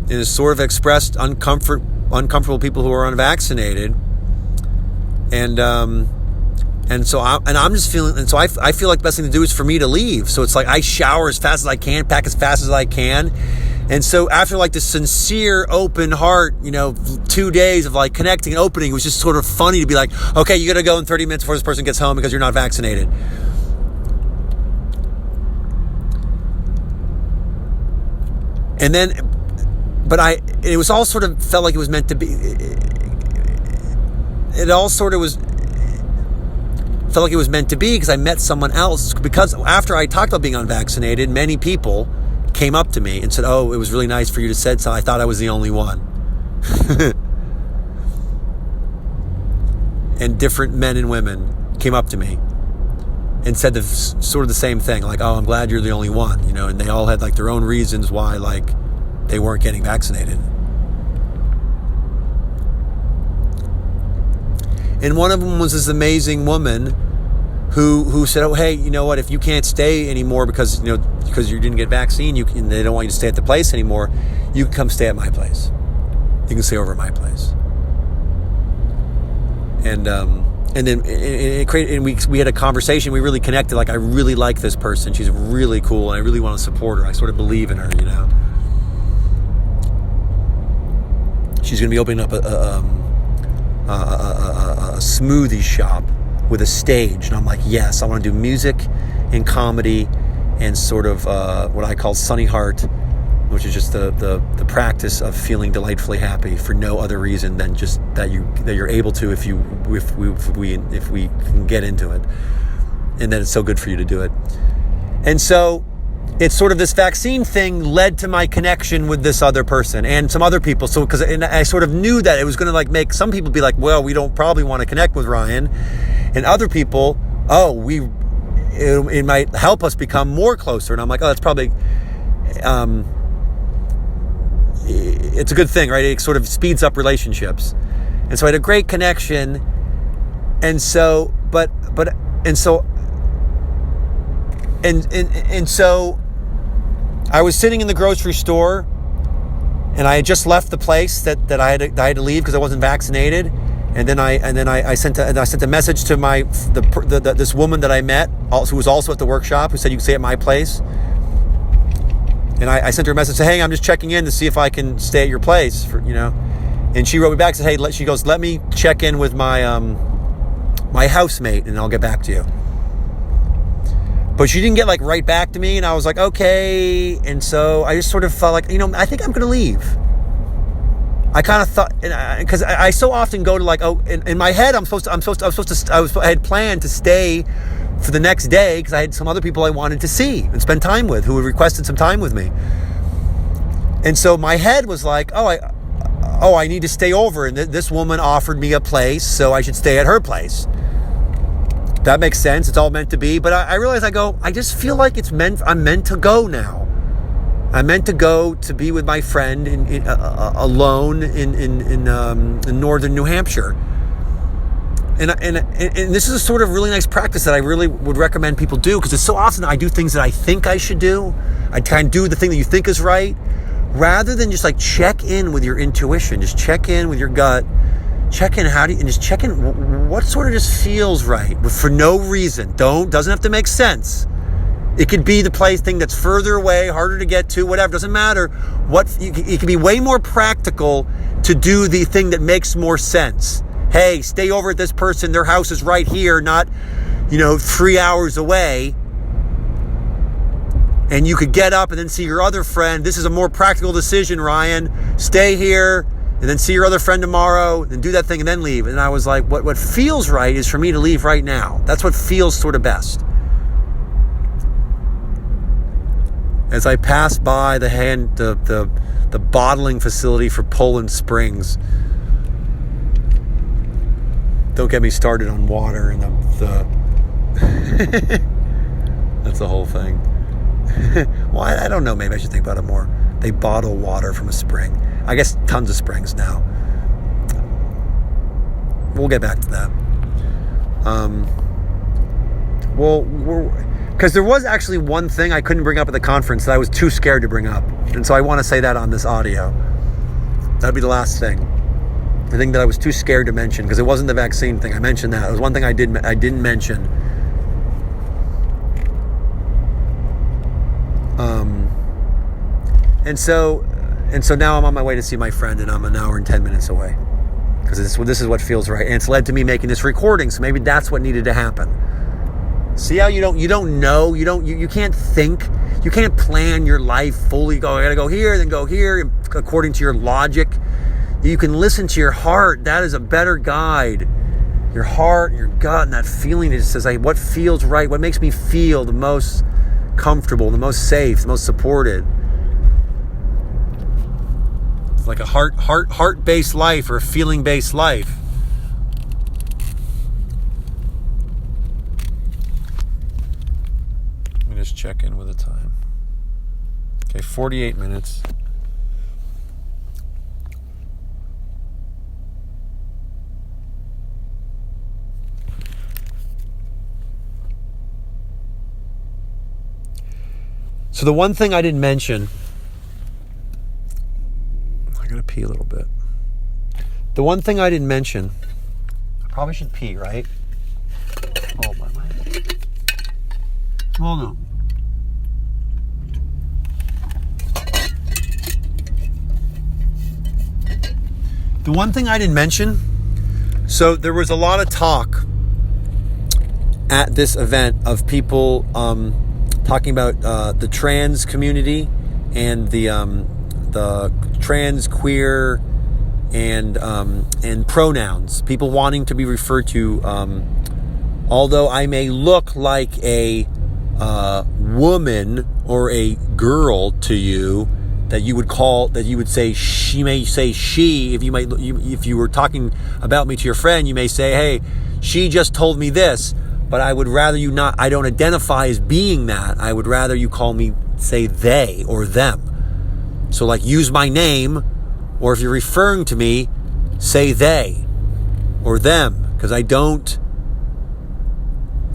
and has sort of expressed uncomfortable people who are unvaccinated, and so I'm just feeling, and so I feel like the best thing to do is for me to leave. So it's like I shower as fast as I can, pack as fast as I can, and so after like this sincere, open heart, 2 days of like connecting and opening, it was just sort of funny to be like, okay, you got to go in 30 minutes before this person gets home because you're not vaccinated. And then, it was all sort of felt like it was meant to be. It all sort of felt like it was meant to be because I met someone else. Because after I talked about being unvaccinated, many people came up to me and said, "Oh, it was really nice for you to say so. I thought I was the only one." And different men and women came up to me and said sort of the same thing, like, "Oh, I'm glad you're the only one," and they all had like their own reasons why like they weren't getting vaccinated. And one of them was this amazing woman who said, "Oh, hey, you know what? If you can't stay anymore because you didn't get vaccine, they don't want you to stay at the place anymore. You can come stay at my place. You can stay over at my place." And then it created, and we had a conversation. We really connected. Like, I really like this person. She's really cool, and I really want to support her. I sort of believe in her. She's going to be opening up a smoothie shop with a stage, and I'm like, yes, I want to do music and comedy and sort of what I call sunny heart, which is just the practice of feeling delightfully happy for no other reason than just that you're able to if we can get into it, and then it's so good for you to do it. And so it's sort of this vaccine thing led to my connection with this other person and some other people. So and I sort of knew that it was going to like make some people be like, well, we don't probably want to connect with Ryan, and other people, it might help us become more closer. And I'm like, oh, that's probably it's a good thing, right? It sort of speeds up relationships. And so I had a great connection. And so, I was sitting in the grocery store, and I had just left the place that I had to leave because I wasn't vaccinated. And then I sent a message to this woman that I met, who was also at the workshop, who said you can stay at my place. And I sent her a message saying, hey, I'm just checking in to see if I can stay at your place, And she wrote me back and said, hey, she goes, let me check in with my my housemate, and I'll get back to you. But she didn't get right back to me, and I was like, okay. And so I just sort of felt like, I think I'm going to leave. I kind of thought, because I so often go to in my head, I had planned to stay for the next day because I had some other people I wanted to see and spend time with who had requested some time with me. And so my head was like, I need to stay over, and this woman offered me a place, so I should stay at her place. That makes sense. It's all meant to be. But I realized, I just feel like I'm meant to go now. I'm meant to go to be with my friend alone in northern New Hampshire. And this is a sort of really nice practice that I really would recommend people do, because it's so often I do things that I think I should do. I try and do the thing that you think is right, rather than just check in with your intuition. Just check in with your gut. Check in just check in what sort of just feels right for no reason. Doesn't have to make sense. It could be the thing that's further away, harder to get to, whatever. Doesn't matter. It can be way more practical to do the thing that makes more sense. Hey, stay over at this person. Their house is right here, not 3 hours away. And you could get up and then see your other friend. This is a more practical decision, Ryan. Stay here and then see your other friend tomorrow, then do that thing and then leave. And I was like, what feels right is for me to leave right now. That's what feels sort of best. As I pass by the bottling facility for Poland Springs. Don't get me started on water and the that's the whole thing. Well, I don't know. Maybe I should think about it more. They bottle water from a spring. I guess tons of springs now. We'll get back to that. Because there was actually one thing I couldn't bring up at the conference that I was too scared to bring up. And so I want to say that on this audio. That'd be the last thing. The thing that I was too scared to mention, because it wasn't the vaccine thing. I mentioned that. It was one thing I didn't mention. And so now I'm on my way to see my friend, and I'm an hour and 10 minutes away. Because this is what feels right. And it's led to me making this recording, so maybe that's what needed to happen. See how you don't know, you can't think, you can't plan your life fully. I gotta go here, then go here, according to your logic. You can listen to your heart. That is a better guide. Your heart, your gut, and that feeling that says, what feels right, what makes me feel the most comfortable, the most safe, the most supported. It's like a heart-based life or a feeling-based life. Just check in with the time. Okay, 48 minutes. So the one thing I didn't mention, I gotta pee a little bit. The one thing I didn't mention, I probably should pee, right? Oh my. Hold on. The one thing I didn't mention, so there was a lot of talk at this event of people talking about the trans community and the trans, queer, and pronouns. People wanting to be referred to, although I may look like a woman or a girl to you, that you would say she, may say she. If you were talking about me to your friend, you may say, hey, she just told me this, but I would rather you not. I don't identify as being that. I would rather you call me, say, they or them. So use my name, or if you're referring to me, say they or them, because I don't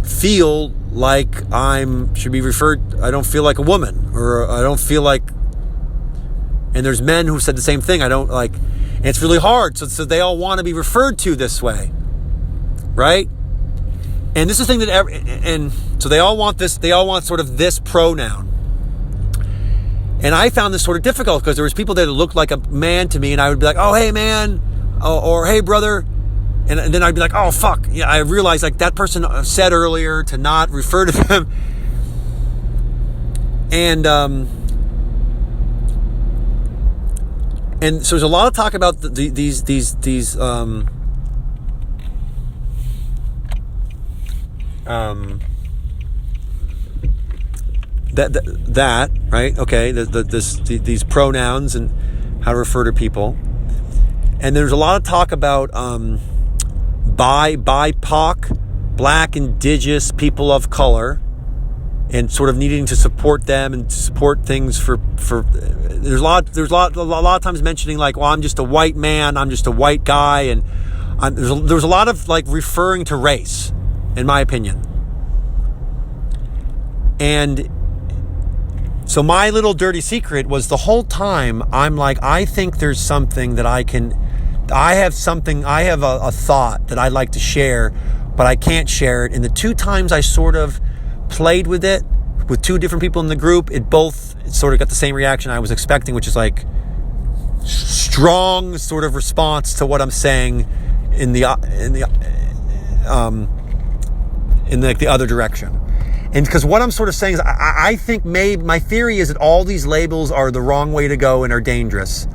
feel like I don't feel like a woman, or I don't feel like, and there's men who said the same thing. I don't like, and it's really hard. So they all want to be referred to this way, right? And this is the thing and so they all want this, they all want sort of this pronoun. And I found this sort of difficult because there was people that looked like a man to me, and I would be like, oh, hey, man, or hey, brother. And then I'd be like, oh, fuck. Yeah, I realized like that person said earlier to not refer to them. And so there's a lot of talk about these that right, okay, these pronouns and how to refer to people. And there's a lot of talk about BIPOC, Black, Indigenous, people of color, and sort of needing to support them and support things for there's a lot of times mentioning like, well, I'm just a white man, I'm just a white guy, and there's a lot of like referring to race, in my opinion. And so my little dirty secret was the whole time I'm like, I think there's something that I have a thought that I'd like to share, but I can't share it. And the two times I sort of played with it with two different people in the group, it sort of got the same reaction I was expecting, which is like strong sort of response to what I'm saying in the other direction. And because what I'm sort of saying is, I think my theory is that all these labels are the wrong way to go and are dangerous.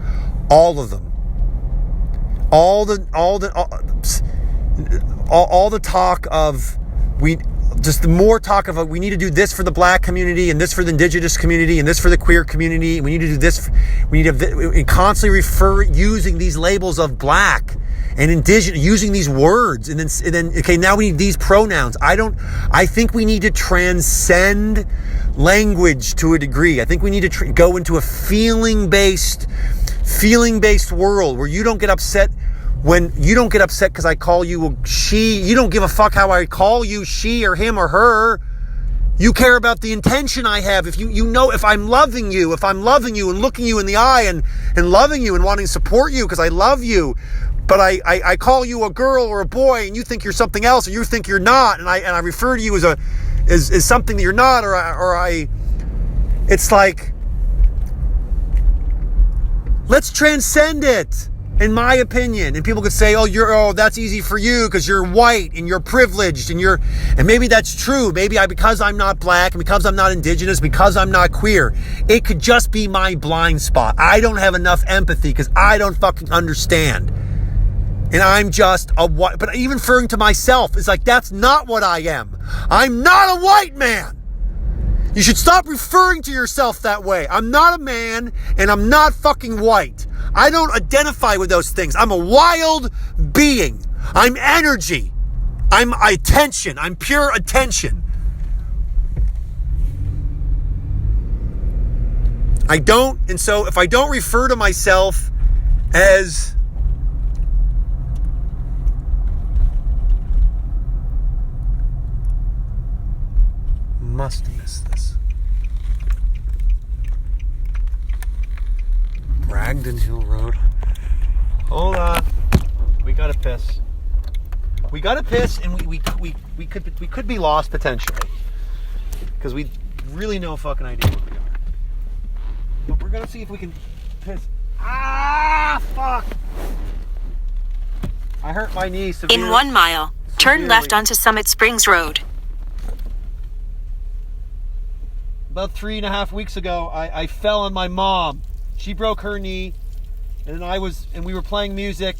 All of them. All the talk of we need to do this for the Black community, and this for the Indigenous community, and this for the queer community. We need to do this. We need to constantly using these labels of Black and Indigenous, using these words, and then okay, now we need these pronouns. I think we need to transcend language to a degree. I think we need to go into a feeling-based world where you don't get upset because I call you a she. You don't give a fuck how I call you, she or him or her. You care about the intention I have. If you know, if I'm loving you and looking you in the eye and loving you and wanting to support you because I love you, but I call you a girl or a boy and you think you're something else, or you think you're not, and I refer to you as something that you're not, it's like, let's transcend it, in my opinion. And people could say, oh, that's easy for you because you're white and you're privileged and maybe that's true. Maybe because I'm not Black and because I'm not Indigenous, because I'm not queer, it could just be my blind spot. I don't have enough empathy because I don't fucking understand. And I'm just a white, but even referring to myself is like, that's not what I am. I'm not a white man. You should stop referring to yourself that way. I'm not a man, and I'm not fucking white. I don't identify with those things. I'm a wild being. I'm energy. I'm attention. I'm pure attention. And so if I don't refer to myself as must miss this. Bragdon Hill Road. Hold on. We gotta piss. And we could be lost potentially. Because we really no fucking idea where we are. But we're gonna see if we can piss. Ah, fuck! I hurt my knee severely. In 1 mile, turn left onto Summit Springs Road. About 3.5 weeks ago, I fell on my mom. She broke her knee, and we were playing music,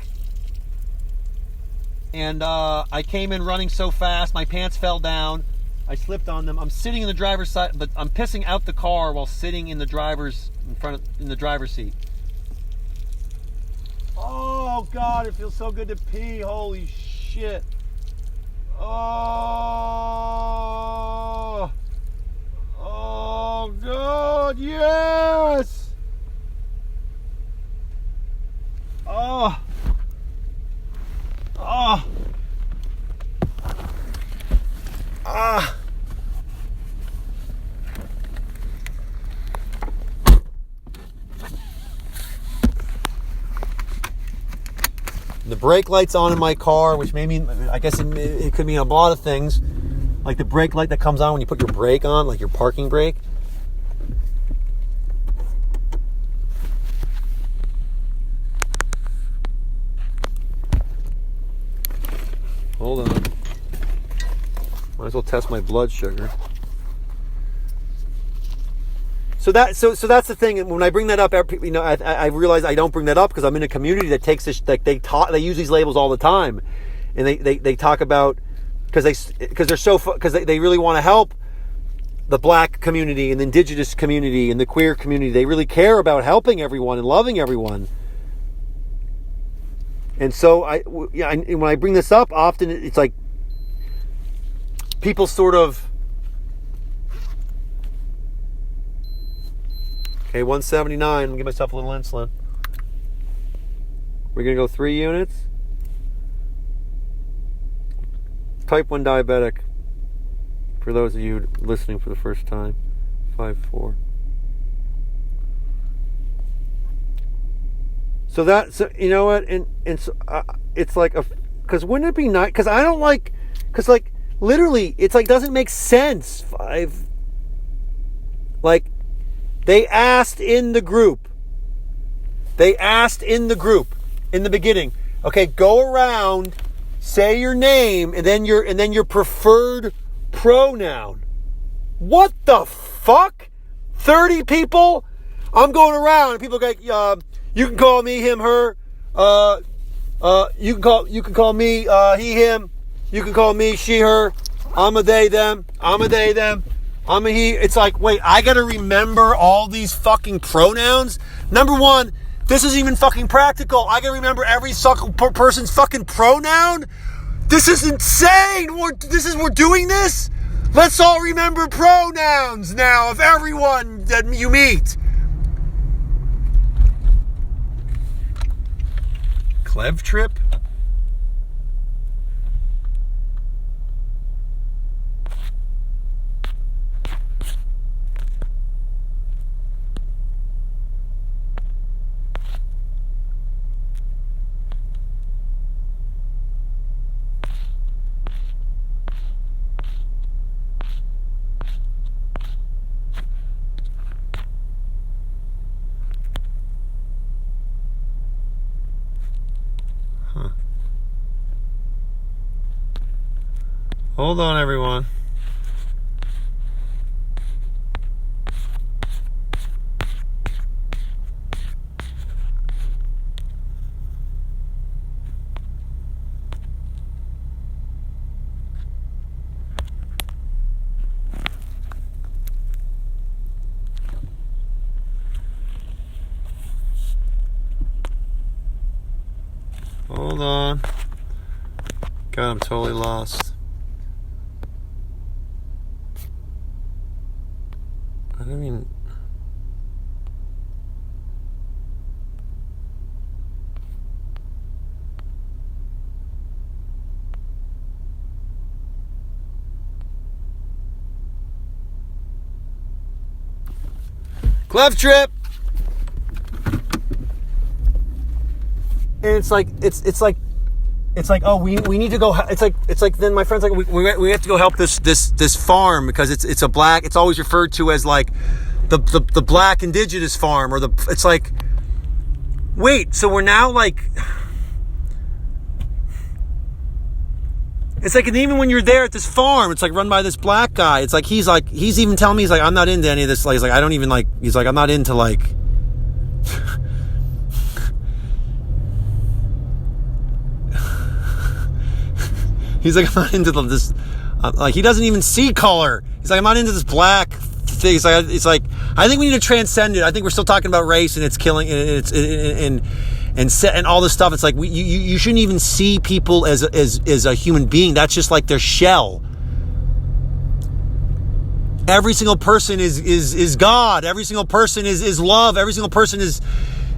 and I came in running so fast, my pants fell down. I slipped on them. I'm sitting in the driver's side, but I'm pissing out the car while sitting in the driver's seat. Oh God, it feels so good to pee. Holy shit. Oh God, yes! Oh. The brake light's on in my car, which may mean, I guess it could mean a lot of things. Like the brake light that comes on when you put your brake on, like your parking brake. Hold on. Might as well test my blood sugar. So that's the thing. And when I bring that up, I realize I don't bring that up because I'm in a community that takes this. Like they use these labels all the time, and they talk about because they really want to help the black community and the indigenous community and the queer community. They really care about helping everyone and loving everyone. And so when I bring this up, often it's like people sort of. Okay, 179. I'm going to give myself a little insulin. We're going to go 3 units. Type 1 diabetic. For those of you listening for the first time. 5-4. So you know what? And so, it's like because wouldn't it be nice? Because I don't like. Because like literally, it's like doesn't make sense. They asked in the group in the beginning, okay, go around, say your name, and then your preferred pronoun. What the fuck? 30 people? I'm going around and people go, you can call me him, her, you can call me he, him, you can call me she, her, I'm a they, them, I'm a they, them. I'm a he. It's like, wait, I gotta remember all these fucking pronouns? Number one, this isn't even fucking practical. I gotta remember every person's fucking pronoun? This is insane. We're doing this? Let's all remember pronouns now of everyone that you meet. Clev trip? Hold on, everyone. Hold on. God, I'm totally lost. I mean, Clef trip. And it's like oh we need to go. It's like then my friend's like we have to go help this farm because it's a black. It's always referred to as like the black indigenous farm or it's like wait, so we're now like it's like, and even when you're there at this farm, it's like run by this black guy. It's like he's even telling me he's like I'm not into any of this. Like he's like I don't even like. He's like I'm not into like. He's like, I'm not into this. Like, he doesn't even see color. He's like, I'm not into this black thing. It's like, I think we need to transcend it. I think we're still talking about race and it's killing and all this stuff. It's like you shouldn't even see people as a human being. That's just like their shell. Every single person is God. Every single person is love. Every single person is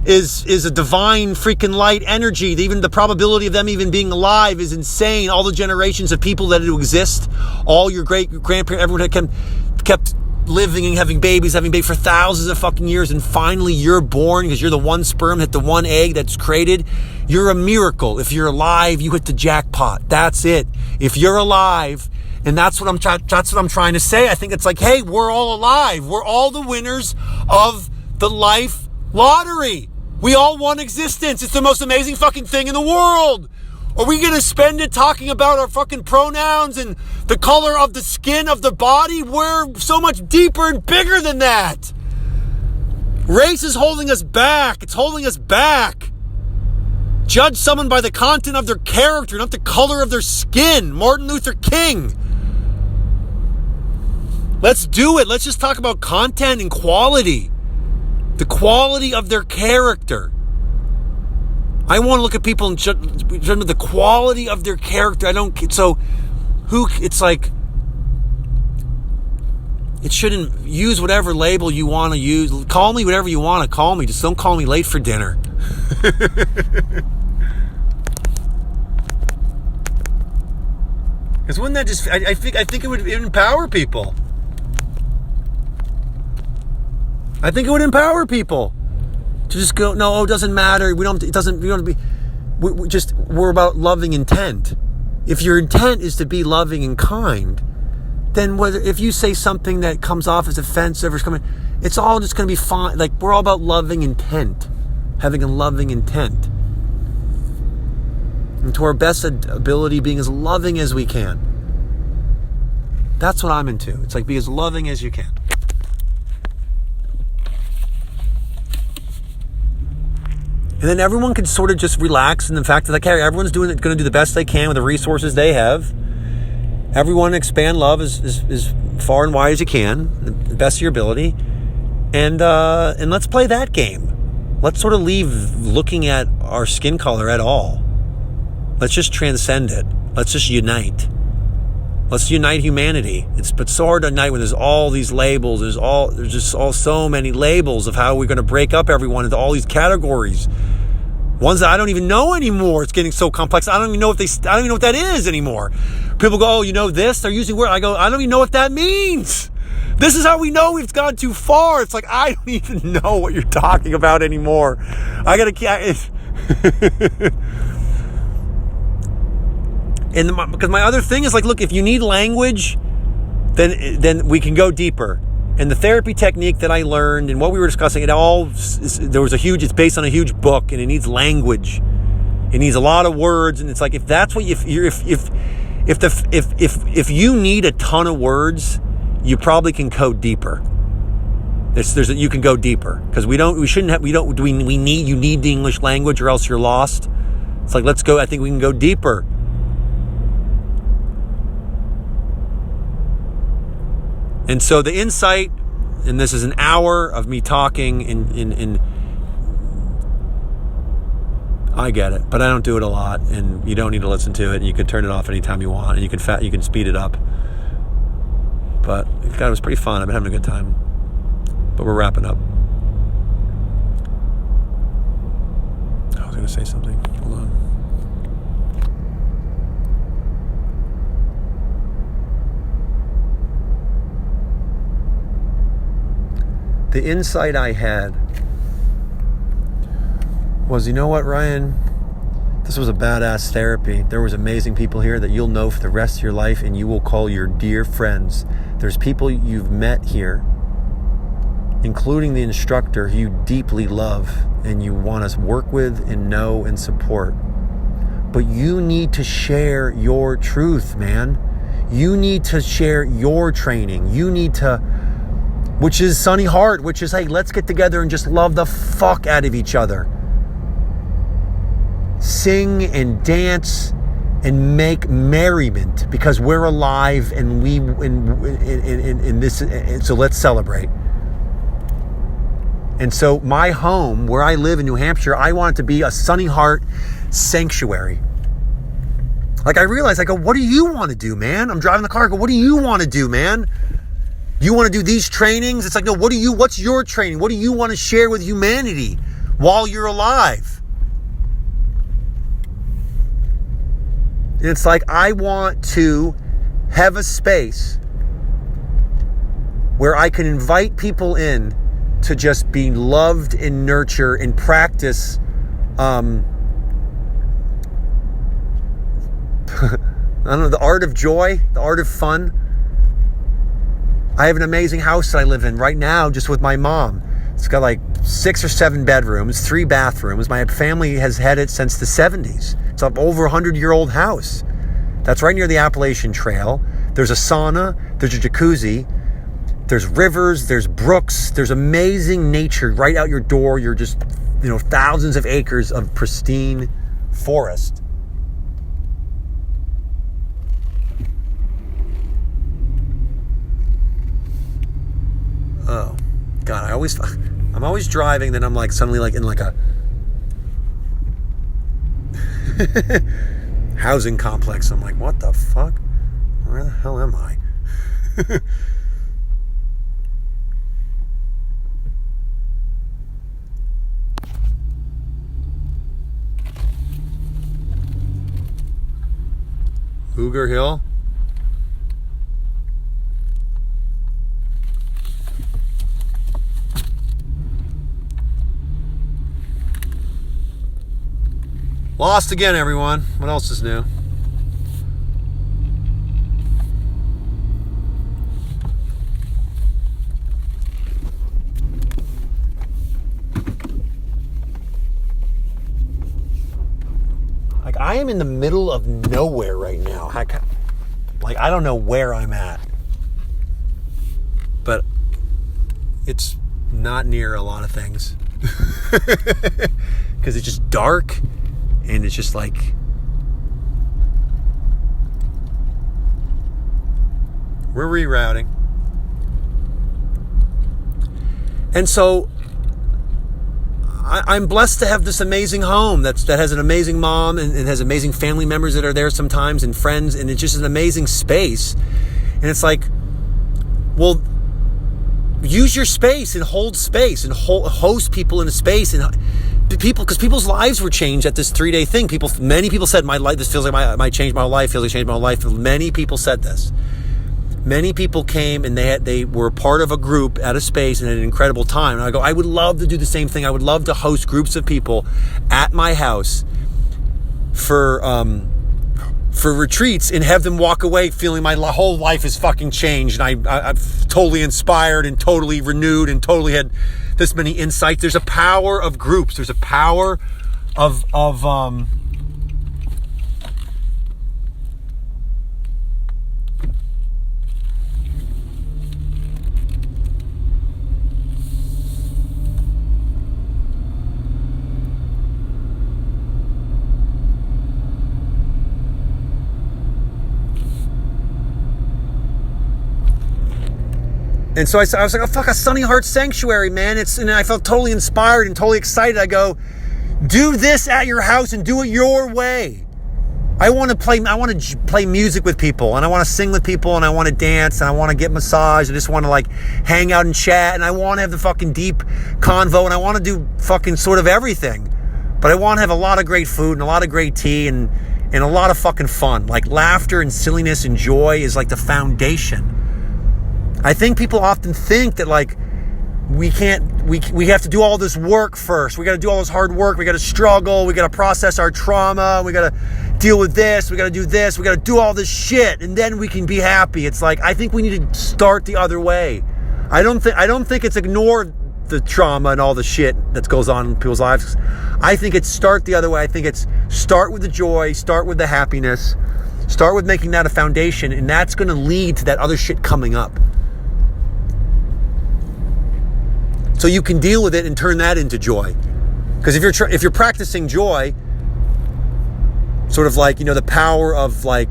is a divine freaking light energy. Even the probability of them even being alive is insane. All the generations of people that exist, all your great grandparents, everyone had kept living and having babies for thousands of fucking years, and finally you're born because you're the one sperm hit the one egg that's created. You're a miracle. If you're alive, you hit the jackpot. That's it. If you're alive, and that's what I'm trying to say. I think it's like, hey, we're all alive. We're all the winners of the life lottery. We all won existence. It's the most amazing fucking thing in the world. Are we going to spend it talking about our fucking pronouns and the color of the skin of the body? We're so much deeper and bigger than that. Race is holding us back. It's holding us back. Judge someone by the content of their character, not the color of their skin. Martin Luther King. Let's do it. Let's just talk about content and quality. The quality of their character. I want to look at people and judge the quality of their character. It's like, it shouldn't use whatever label you want to use. Call me whatever you want to call me. Just don't call me late for dinner. Because wouldn't that just, I think it would empower people. I think it would empower people to just go, no, it doesn't matter. We're about loving intent. If your intent is to be loving and kind, then if you say something that comes off as offensive or coming, it's all just going to be fine. Like, we're all about loving intent, having a loving intent. And to our best ability, being as loving as we can. That's what I'm into. It's like, be as loving as you can. And then everyone can sort of just relax in the fact that, like, hey, everyone's going to do the best they can with the resources they have. Everyone expand love as far and wide as you can, the best of your ability. And let's play that game. Let's sort of leave looking at our skin color at all. Let's just transcend it. Let's just unite. Let's unite humanity. But so hard to unite when there's all these labels. There's just so many labels of how we're going to break up everyone into all these categories. Ones that I don't even know anymore. It's getting so complex. I don't even know what that is anymore. People go, oh, you know this? They're using word. I go, I don't even know what that means. This is how we know we've gone too far. It's like, I don't even know what you're talking about anymore. Because my other thing is, like, look, if you need language, then we can go deeper. And the therapy technique that I learned and what we were discussing, it's based on a huge book, and it needs language. It needs a lot of words, and it's like, if that's what if you need a ton of words, you probably can go deeper. You can go deeper because you need the English language or else you're lost. It's like, let's go. I think we can go deeper. And so the insight, and this is an hour of me talking, in I get it, but I don't do it a lot, and you don't need to listen to it, and you can turn it off anytime you want, and you can speed it up. But God, it was pretty fun. I've been having a good time. But we're wrapping up. I was going to say something. Hold on. The insight I had was, you know what, Ryan? This was a badass therapy. There was amazing people here that you'll know for the rest of your life, and you will call your dear friends. There's people you've met here, including the instructor who you deeply love and you want to work with and know and support. But you need to share your truth, man. You need to share your training. You need to, which is Sunny Heart, which is, hey, let's get together and just love the fuck out of each other. Sing and dance and make merriment because we're alive and we in this. So let's celebrate. And so my home, where I live in New Hampshire, I want it to be a Sunny Heart sanctuary. Like, I realized, I go, what do you want to do, man? I'm driving the car. I go, what do you want to do, man? You want to do these trainings? It's like, no, what's your training? What do you want to share with humanity? while you're alive. And it's like, I want to have a space where I can invite people in to just be loved and nurture and practice I don't know, the art of joy, the art of fun. I have an amazing house that I live in right now just with my mom. It's got like 6 or 7 bedrooms, 3 bathrooms. My family has had it since the 70s. It's an over 100-year-old house. That's right near the Appalachian Trail. There's a sauna, there's a jacuzzi, there's rivers, there's brooks, there's amazing nature right out your door. You're just, thousands of acres of pristine forest. Oh, God, I'm always driving, then I'm like suddenly like in like a housing complex. I'm like, what the fuck? Where the hell am I? Cougar Hill? Lost again, everyone. What else is new? Like, I am in the middle of nowhere right now. I don't know where I'm at. But it's not near a lot of things. Because it's just dark. And it's just like, we're rerouting. And so I'm blessed to have this amazing home that has an amazing mom and has amazing family members that are there sometimes and friends. And it's just an amazing space. And it's like, well, use your space and hold space and host people in a space and because people's lives were changed at this 3-day thing. Many people said, my life, this feels like I might change my life, feels like changed my life. Many people said this. Many people came and they were part of a group at a space and had an incredible time. And I go, I would love to do the same thing. I would love to host groups of people at my house for retreats and have them walk away feeling my whole life is fucking changed. And I'm totally inspired and totally renewed and totally had this many insights. There's a power of groups. There's a power of And so I was like, oh, fuck, a Sunny Heart Sanctuary, man. And I felt totally inspired and totally excited. I go, do this at your house and do it your way. I want to play music with people, and I want to sing with people, and I want to dance, and I want to get massage. I just want to like hang out and chat, and I want to have the fucking deep convo, and I want to do fucking sort of everything. But I want to have a lot of great food and a lot of great tea and a lot of fucking fun. Like laughter and silliness and joy is like the foundation. I think people often think that like we have to do all this work first. We got to do all this hard work. We got to struggle. We got to process our trauma. We got to deal with this. We got to do this. We got to do all this shit, and then we can be happy. It's like, I think we need to start the other way. I don't think it's ignore the trauma and all the shit that goes on in people's lives. I think it's start the other way. I think it's start with the joy, start with the happiness, start with making that a foundation, and that's going to lead to that other shit coming up. So you can deal with it and turn that into joy. Because if you're practicing joy, sort of like, the power of like,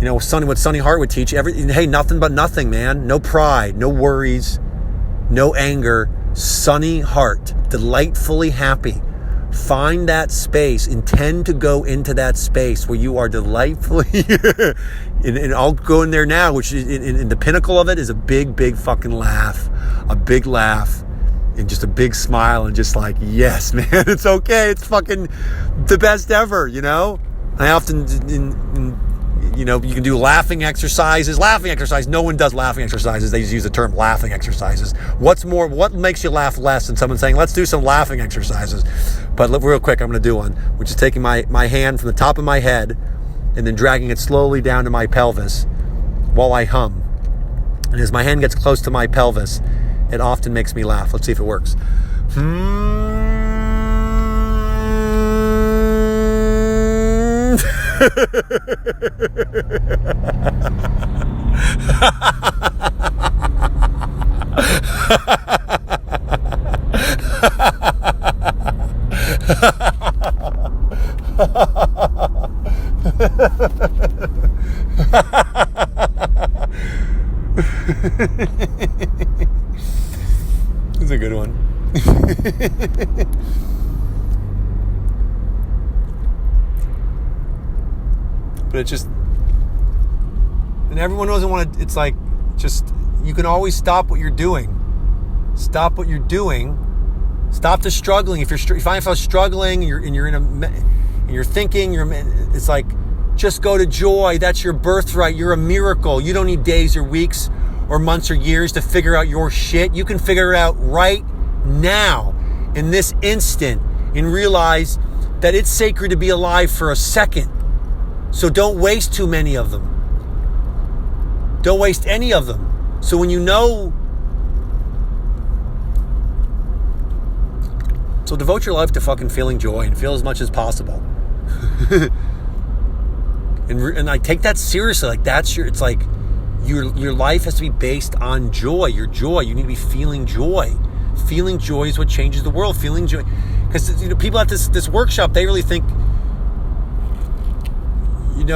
what Sunny Heart would teach, hey, nothing but nothing, man. No pride, no worries, no anger. Sunny heart, delightfully happy. Find that space, intend to go into that space where you are delightfully, and I'll go in there now, which is in the pinnacle of it is a big, big fucking laugh, a big laugh and just a big smile and just like, yes, man, it's okay. It's fucking the best ever, you know? I often, you know, you can do laughing exercises. Laughing exercise, no one does laughing exercises. They just use the term laughing exercises. What makes you laugh less than someone saying, let's do some laughing exercises? But real quick, I'm going to do one, which is taking my hand from the top of my head and then dragging it slowly down to my pelvis while I hum. And as my hand gets close to my pelvis, it often makes me laugh. Let's see if it works. It's a good one. But it's just, and everyone doesn't want to, it's like, just, you can always stop what you're doing. Stop what you're doing. Stop the struggling. If you find yourself struggling and you're thinking, it's like, just go to joy. That's your birthright. You're a miracle. You don't need days or weeks or months or years to figure out your shit. You can figure it out right now, in this instant, and realize that it's sacred to be alive for a second. So don't waste too many of them. Don't waste any of them. So when you know, so devote your life to fucking feeling joy and feel as much as possible. And I take that seriously. Like it's like your life has to be based on joy. Your joy. You need to be feeling joy. Feeling joy is what changes the world. Feeling joy, because people at this workshop, they really think, you need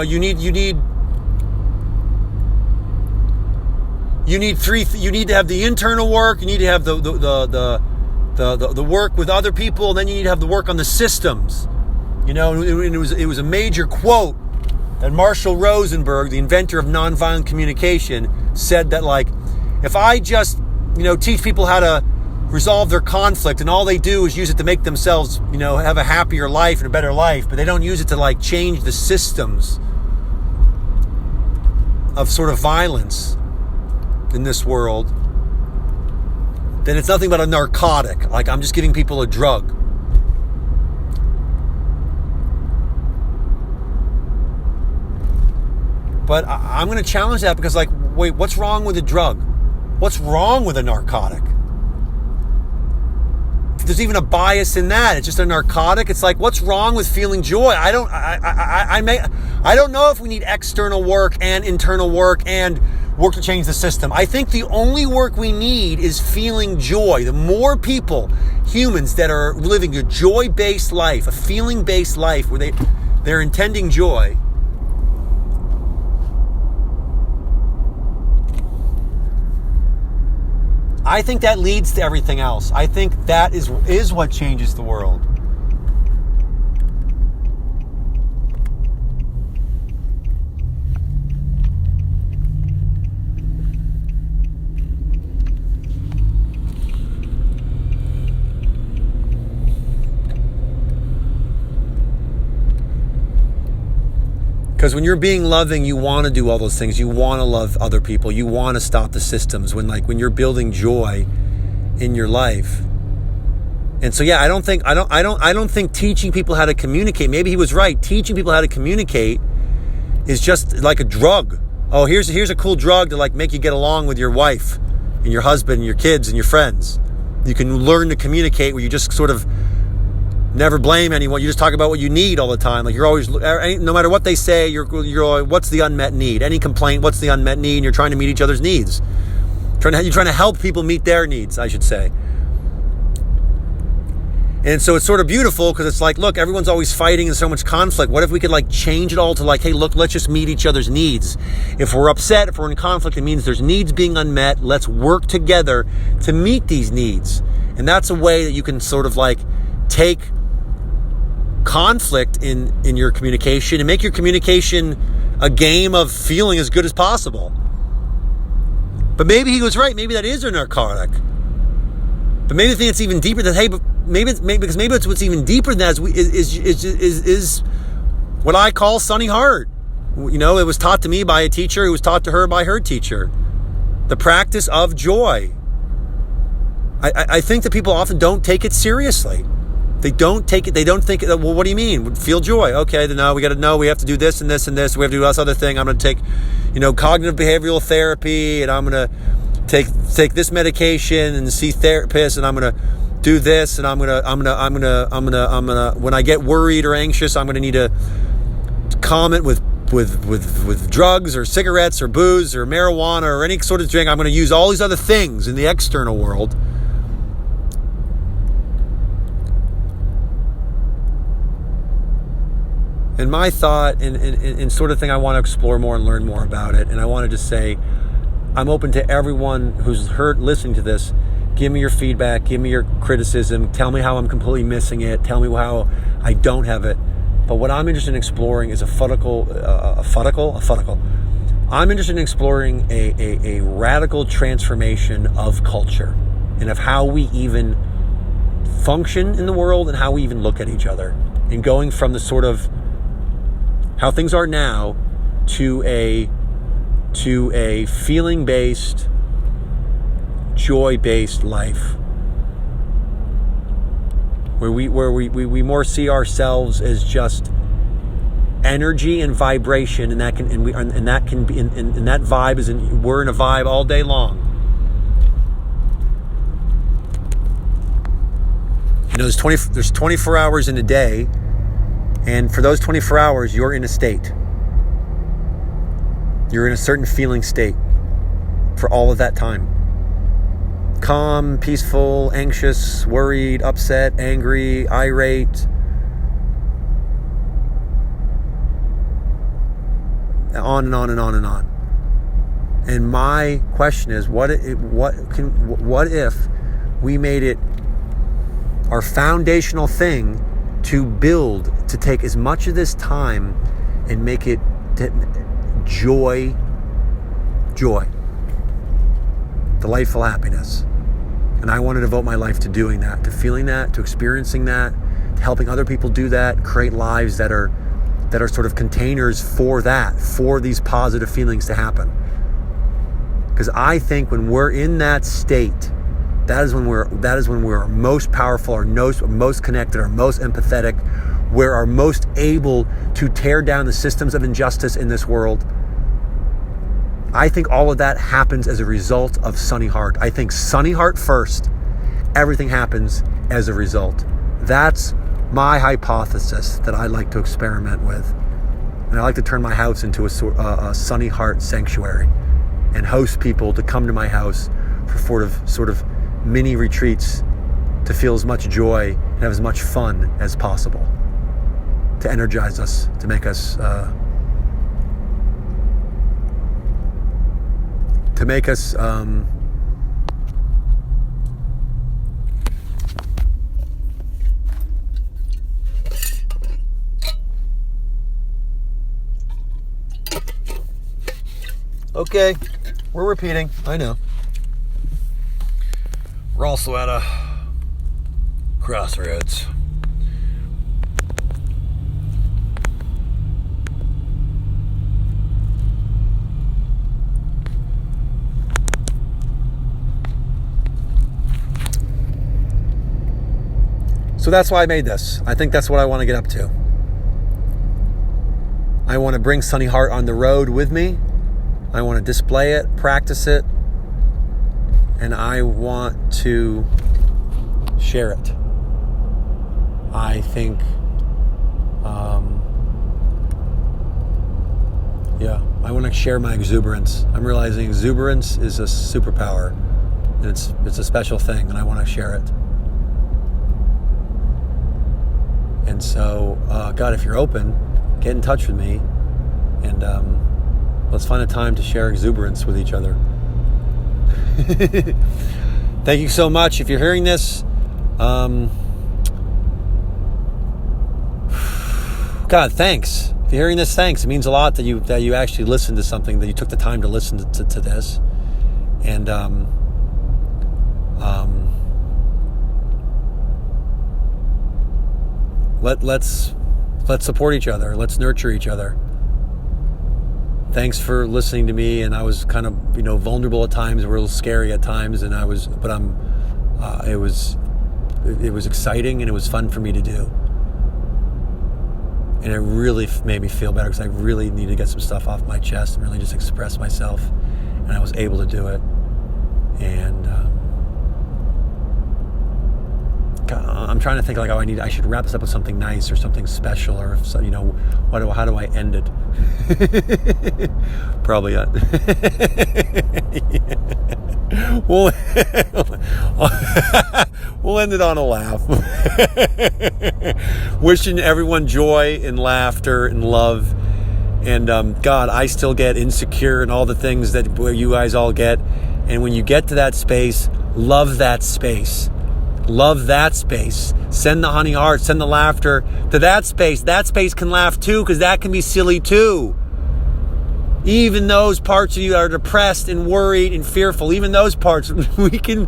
to have the internal work. You need to have the work with other people, and then you need to have the work on the systems. And it was a major quote that Marshall Rosenberg, the inventor of nonviolent communication, said that, like, if I just teach people how to resolve their conflict, and all they do is use it to make themselves have a happier life and a better life, but they don't use it to like change the systems of sort of violence in this world, then it's nothing but a narcotic. Like, I'm just giving people a drug. But I'm going to challenge that, because, like, wait, what's wrong with a drug? What's wrong with a narcotic? If there's even a bias in that, it's just a narcotic. It's like, what's wrong with feeling joy? I don't know if we need external work and internal work and work to change the system. I think the only work we need is feeling joy. The more people, humans, that are living a joy-based life, a feeling-based life where they're intending joy, I think that leads to everything else. I think that is what changes the world. Because when you're being loving, you want to do all those things. You want to love other people. You want to stop the systems when you're building joy in your life. And so, yeah, I don't think teaching people how to communicate, maybe he was right. Teaching people how to communicate is just like a drug. Oh, here's a cool drug to like make you get along with your wife and your husband and your kids and your friends. You can learn to communicate where you just sort of never blame anyone. You just talk about what you need all the time. Like, you're always, no matter what they say, you're what's the unmet need? Any complaint, what's the unmet need? And you're trying to meet each other's needs. You're trying to help people meet their needs, I should say. And so it's sort of beautiful, because it's like, look, everyone's always fighting and so much conflict. What if we could like change it all to like, hey, look, let's just meet each other's needs. If we're upset, if we're in conflict, it means there's needs being unmet. Let's work together to meet these needs. And that's a way that you can sort of like take conflict in your communication and make your communication a game of feeling as good as possible. But maybe he was right. Maybe that is a narcotic. But But maybe the thing that's even deeper than, hey, but maybe it's what's even deeper than that is what I call sunny heart. You know, it was taught to me by a teacher who was taught to her by her teacher. The practice of joy. I think that people often don't take it seriously. They don't take it. They don't think, well, what do you mean? Feel joy. Okay, then no, we got to know we have to do this and this and this. We have to do this other thing. I'm going to take, cognitive behavioral therapy, and I'm going to take this medication and see therapists, and I'm going to do this, and I'm going to when I get worried or anxious, I'm going to need to calm it with drugs or cigarettes or booze or marijuana or any sort of drink. I'm going to use all these other things in the external world. And my thought and sort of thing I want to explore more and learn more about it. And I want to just say, I'm open to everyone who's listening to this. Give me your feedback. Give me your criticism. Tell me how I'm completely missing it. Tell me how I don't have it. But what I'm interested in exploring is a fudical. I'm interested in exploring a radical transformation of culture and of how we even function in the world and how we even look at each other. And going from the sort of how things are now to a feeling-based, joy-based life, where we more see ourselves as just energy and vibration, and that vibe we're in a vibe all day long. There's 24 hours in a day. And for those 24 hours, you're in a state. You're in a certain feeling state for all of that time. Calm, peaceful, anxious, worried, upset, angry, irate. On and on and on and on. And my question is, what if we made it our foundational thing to build, to take as much of this time and make it joy, delightful happiness. And I want to devote my life to doing that, to feeling that, to experiencing that, to helping other people do that, create lives that are sort of containers for that, for these positive feelings to happen. Because I think when we're in that state, that is when we're most powerful, our most connected, our most empathetic, we're our most able to tear down the systems of injustice in this world. I think all of that happens as a result of sunny heart. I think sunny heart first, everything happens as a result. That's my hypothesis that I like to experiment with. And I like to turn my house into a sunny heart sanctuary and host people to come to my house for sort of mini retreats to feel as much joy and have as much fun as possible, to energize us, to make us okay, we're repeating, I know. We're also at a crossroads. So that's why I made this. I think that's what I want to get up to. I want to bring Sunny Heart on the road with me. I want to display it, practice it, and I want to share it. I think, I want to share my exuberance. I'm realizing exuberance is a superpower, and it's a special thing, and I want to share it. And so, God, if you're open, get in touch with me, and let's find a time to share exuberance with each other. Thank you so much. If you're hearing this, God, thanks. If you're hearing this, thanks. It means a lot that you actually listened to something, that you took the time to listen to this. And let's support each other. Let's nurture each other. Thanks for listening to me. And I was kind of, vulnerable at times, a little scary at times, it was exciting and it was fun for me to do. And it really made me feel better because I really needed to get some stuff off my chest and really just express myself. And I was able to do it. And God, I'm trying to think like, I should wrap this up with something nice or something special, or if, how do I end it? Probably we'll end it on a laugh. Wishing everyone joy and laughter and love. And God, I still get insecure and all the things that you guys all get. And when you get to that space, love that space. Love that space. Send the honey heart, send the laughter to that space. That space can laugh too, because that can be silly too. Even those parts of you that are depressed and worried and fearful, even those parts, we can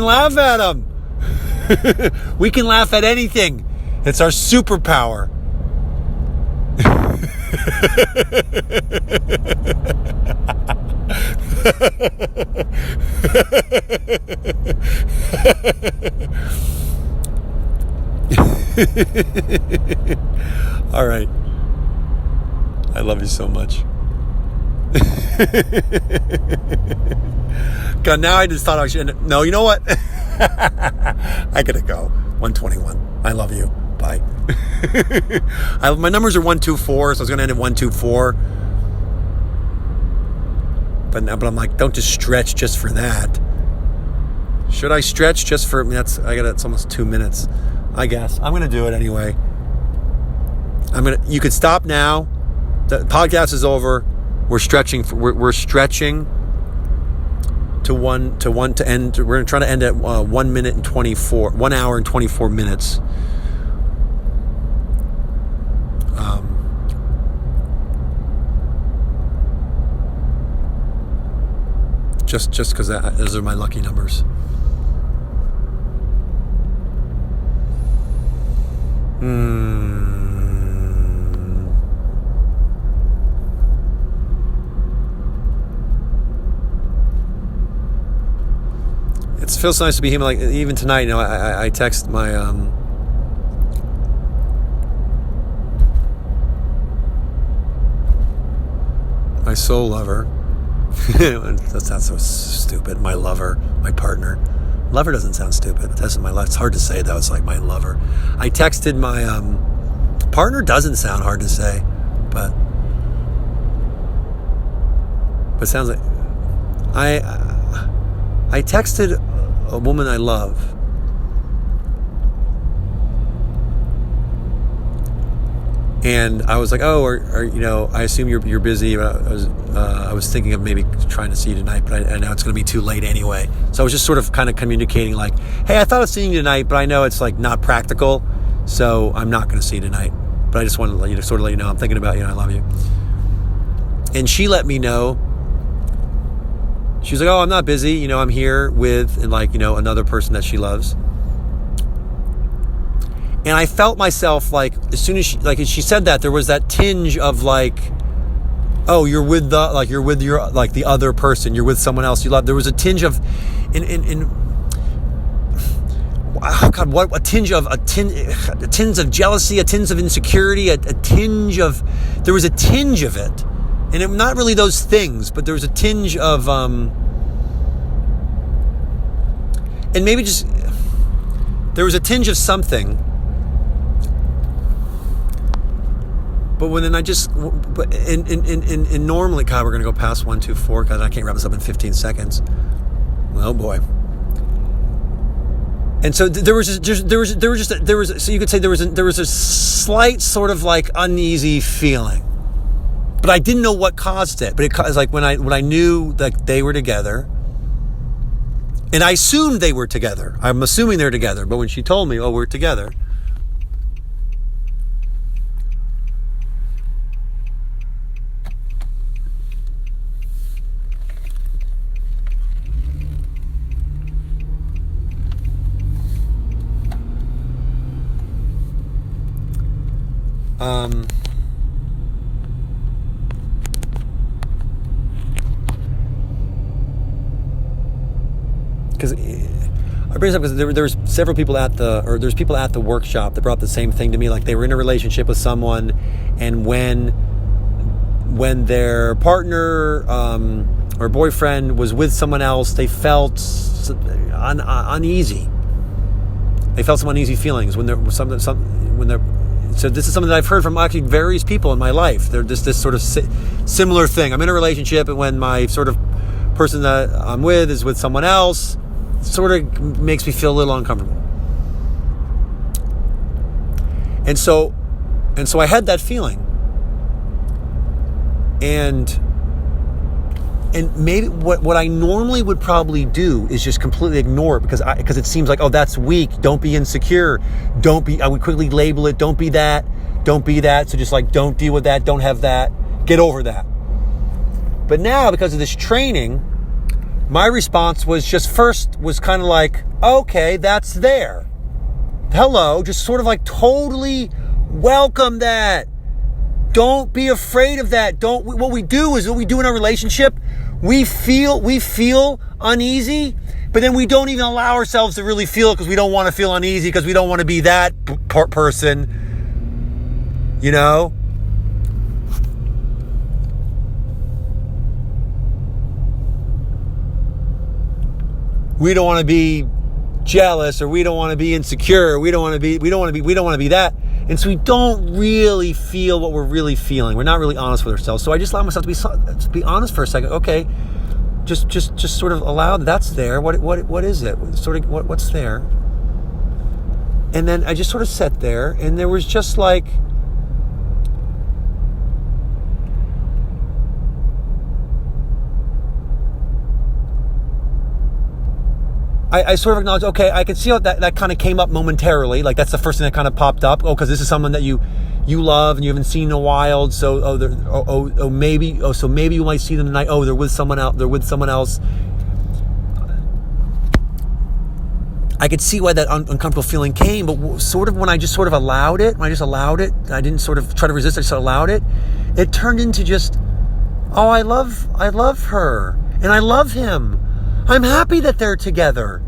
laugh at them. We can laugh at anything. It's our superpower. All right. I love you so much. God, now I just thought I should end it. No, you know what? I gotta go. 121. I love you. Bye. My numbers are 124, so I was gonna end at 124. But I'm like, don't just stretch just for that. Should I stretch just for? It's almost 2 minutes. I guess I'm gonna do it anyway. You could stop now. The podcast is over. We're stretching. We're stretching to end. We're trying to end at 1 minute and 24. 1 hour and 24 minutes. Just because those are my lucky numbers. It feels nice to be human. Like even tonight, I text my my soul lover. That sounds so stupid. My lover, my partner. Lover doesn't sound stupid. That's my life. It's hard to say though. It's like my lover. I texted my partner. Doesn't sound hard to say, but it sounds like I texted a woman I love. And I was like, oh, I assume you're busy. I was thinking of maybe trying to see you tonight, but I know it's going to be too late anyway. So I was just sort of kind of communicating like, hey, I thought of seeing you tonight, but I know it's like not practical, so I'm not going to see you tonight. But I just wanted to let you know I'm thinking about you and I love you. And she let me know. She was like, oh, I'm not busy. I'm here with, another person that she loves. And I felt myself like, as soon as she said that, there was that tinge of like, oh, you're with the other person. You're with someone else you love. There was a tinge of, oh God, what a tinge of jealousy, a tinge of insecurity, there was a tinge of it. And not really those things, but there was a tinge of, and maybe just, there was a tinge of something. But when then and normally, God, we're going to go past 124 because I can't wrap this up in 15 seconds. Oh boy. And so so you could say there was a slight sort of like uneasy feeling. But I didn't know what caused it. But it was like when I knew that they were together, and I assumed they were together. I'm assuming they're together. But when she told me, "Oh, we're together," Because I bring this up because there's several people there's people at the workshop that brought the same thing to me. Like, they were in a relationship with someone, and when their partner or boyfriend was with someone else, they felt uneasy. They felt some uneasy feelings when there was so this is something that I've heard from actually various people in my life. There's this sort of similar thing. I'm in a relationship, and when my sort of person that I'm with is with someone else, it sort of makes me feel a little uncomfortable. And so I had that feeling. And maybe what I normally would probably do is just completely ignore it because it seems like, oh, that's weak. Don't be insecure. I would quickly label it. Don't be that. So just like, don't deal with that. Don't have that. Get over that. But now, because of this training, my response was kind of like, okay, that's there. Hello. Just sort of like totally welcome that. Don't be afraid of that. What we do in a relationship. We feel uneasy, but then we don't even allow ourselves to really feel it because we don't want to feel uneasy because we don't want to be that person, you know? We don't want to be jealous, or we don't want to be insecure. We don't want to be that. And so we don't really feel what we're really feeling. We're not really honest with ourselves. So I just allow myself to be honest for a second. Okay, just sort of allow that's there. What is it? What's there? And then I just sort of sat there, and there was just like, I sort of acknowledge, okay, I can see how that kind of came up momentarily. Like, that's the first thing that kind of popped up. Oh, because this is someone that you love and you haven't seen in a while. So, maybe you might see them tonight. Oh, they're with someone else. I could see why that uncomfortable feeling came, but sort of when I just sort of allowed it, I didn't sort of try to resist. I just allowed it. It turned into just, oh, I love her and I love him. I'm happy that they're together.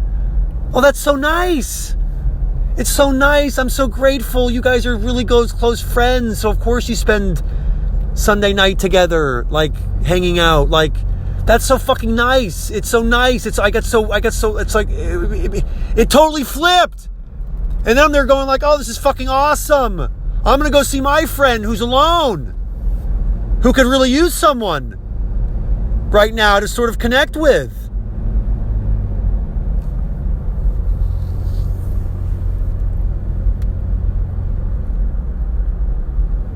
Oh, that's so nice. It's so nice. I'm so grateful. You guys are really close friends. So of course you spend Sunday night together, like hanging out. Like, that's so fucking nice. It's so nice. It's like, it's like, it totally flipped. And then they're going like, oh, this is fucking awesome. I'm going to go see my friend who's alone, who could really use someone right now to sort of connect with.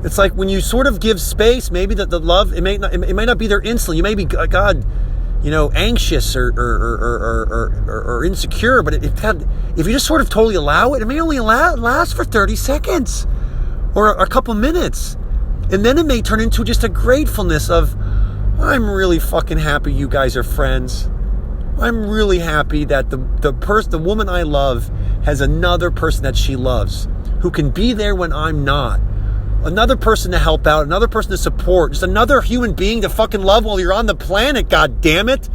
It's like when you sort of give space, maybe that the love, it may not be there instantly. You may be, God, anxious or insecure, but if you just sort of totally allow it, it may only last for 30 seconds or a couple minutes. And then it may turn into just a gratefulness of, I'm really fucking happy you guys are friends. I'm really happy that the woman I love has another person that she loves who can be there when I'm not. Another person to help out, another person to support, just another human being to fucking love while you're on the planet, god damn it.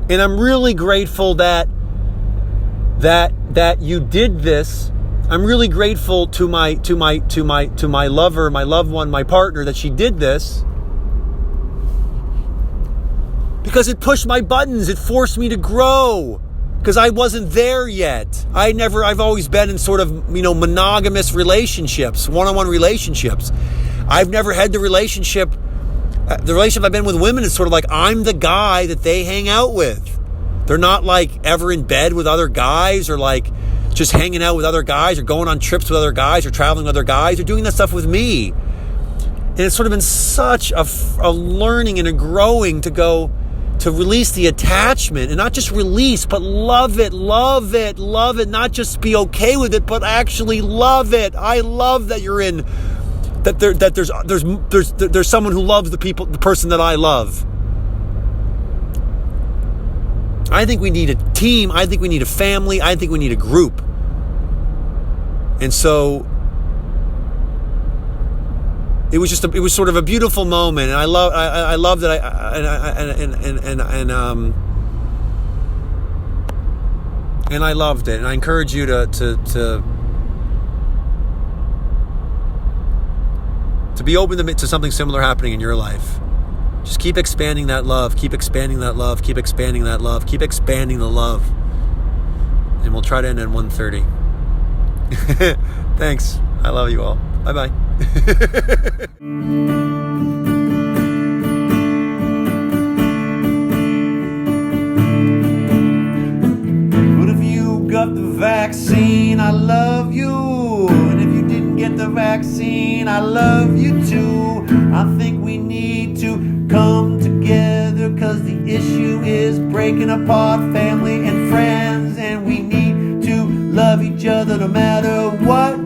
And I'm really grateful that you did this. I'm really grateful to my lover, my loved one, my partner, that she did this. Because it pushed my buttons, it forced me to grow. Because I wasn't there yet. I've always been in sort of, monogamous relationships, one-on-one relationships. I've never had the relationship I've been with women is sort of like, I'm the guy that they hang out with. They're not like ever in bed with other guys or like just hanging out with other guys or going on trips with other guys or traveling with other guys. They're doing that stuff with me. And it's sort of been such a learning and a growing to release the attachment, and not just release, but love it, not just be okay with it, but actually love it. I love that you're in, that there's someone who loves the person that I love. I think we need a team. I think we need a family. I think we need a group. And so it was sort of a beautiful moment, and I love that and I loved it, and I encourage you to be open to something similar happening in your life. Just keep expanding that love, keep expanding that love, keep expanding that love, keep expanding the love. And we'll try to end at 1:30. Thanks. I love you all. Bye-bye. But if you got the vaccine, I love you. And if you didn't get the vaccine, I love you too. I think we need to come together, 'cause the issue is breaking apart family and friends, and we need to love each other no matter what.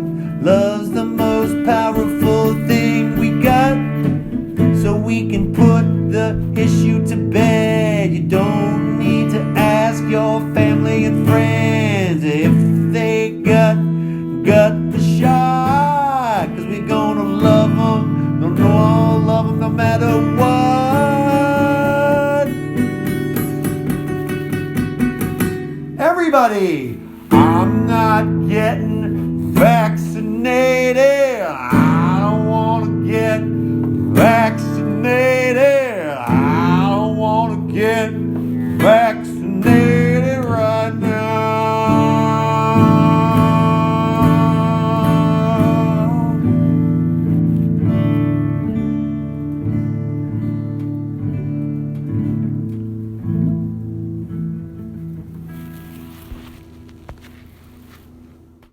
Love's the most powerful thing we got, so we can put the issue to bed. You don't need to ask your family and friends if they got the shot, 'cause we're gonna love them, love them no matter what. Everybody, I'm not getting vaccinated. I don't want to get vaccinated. I don't want to get vaccinated.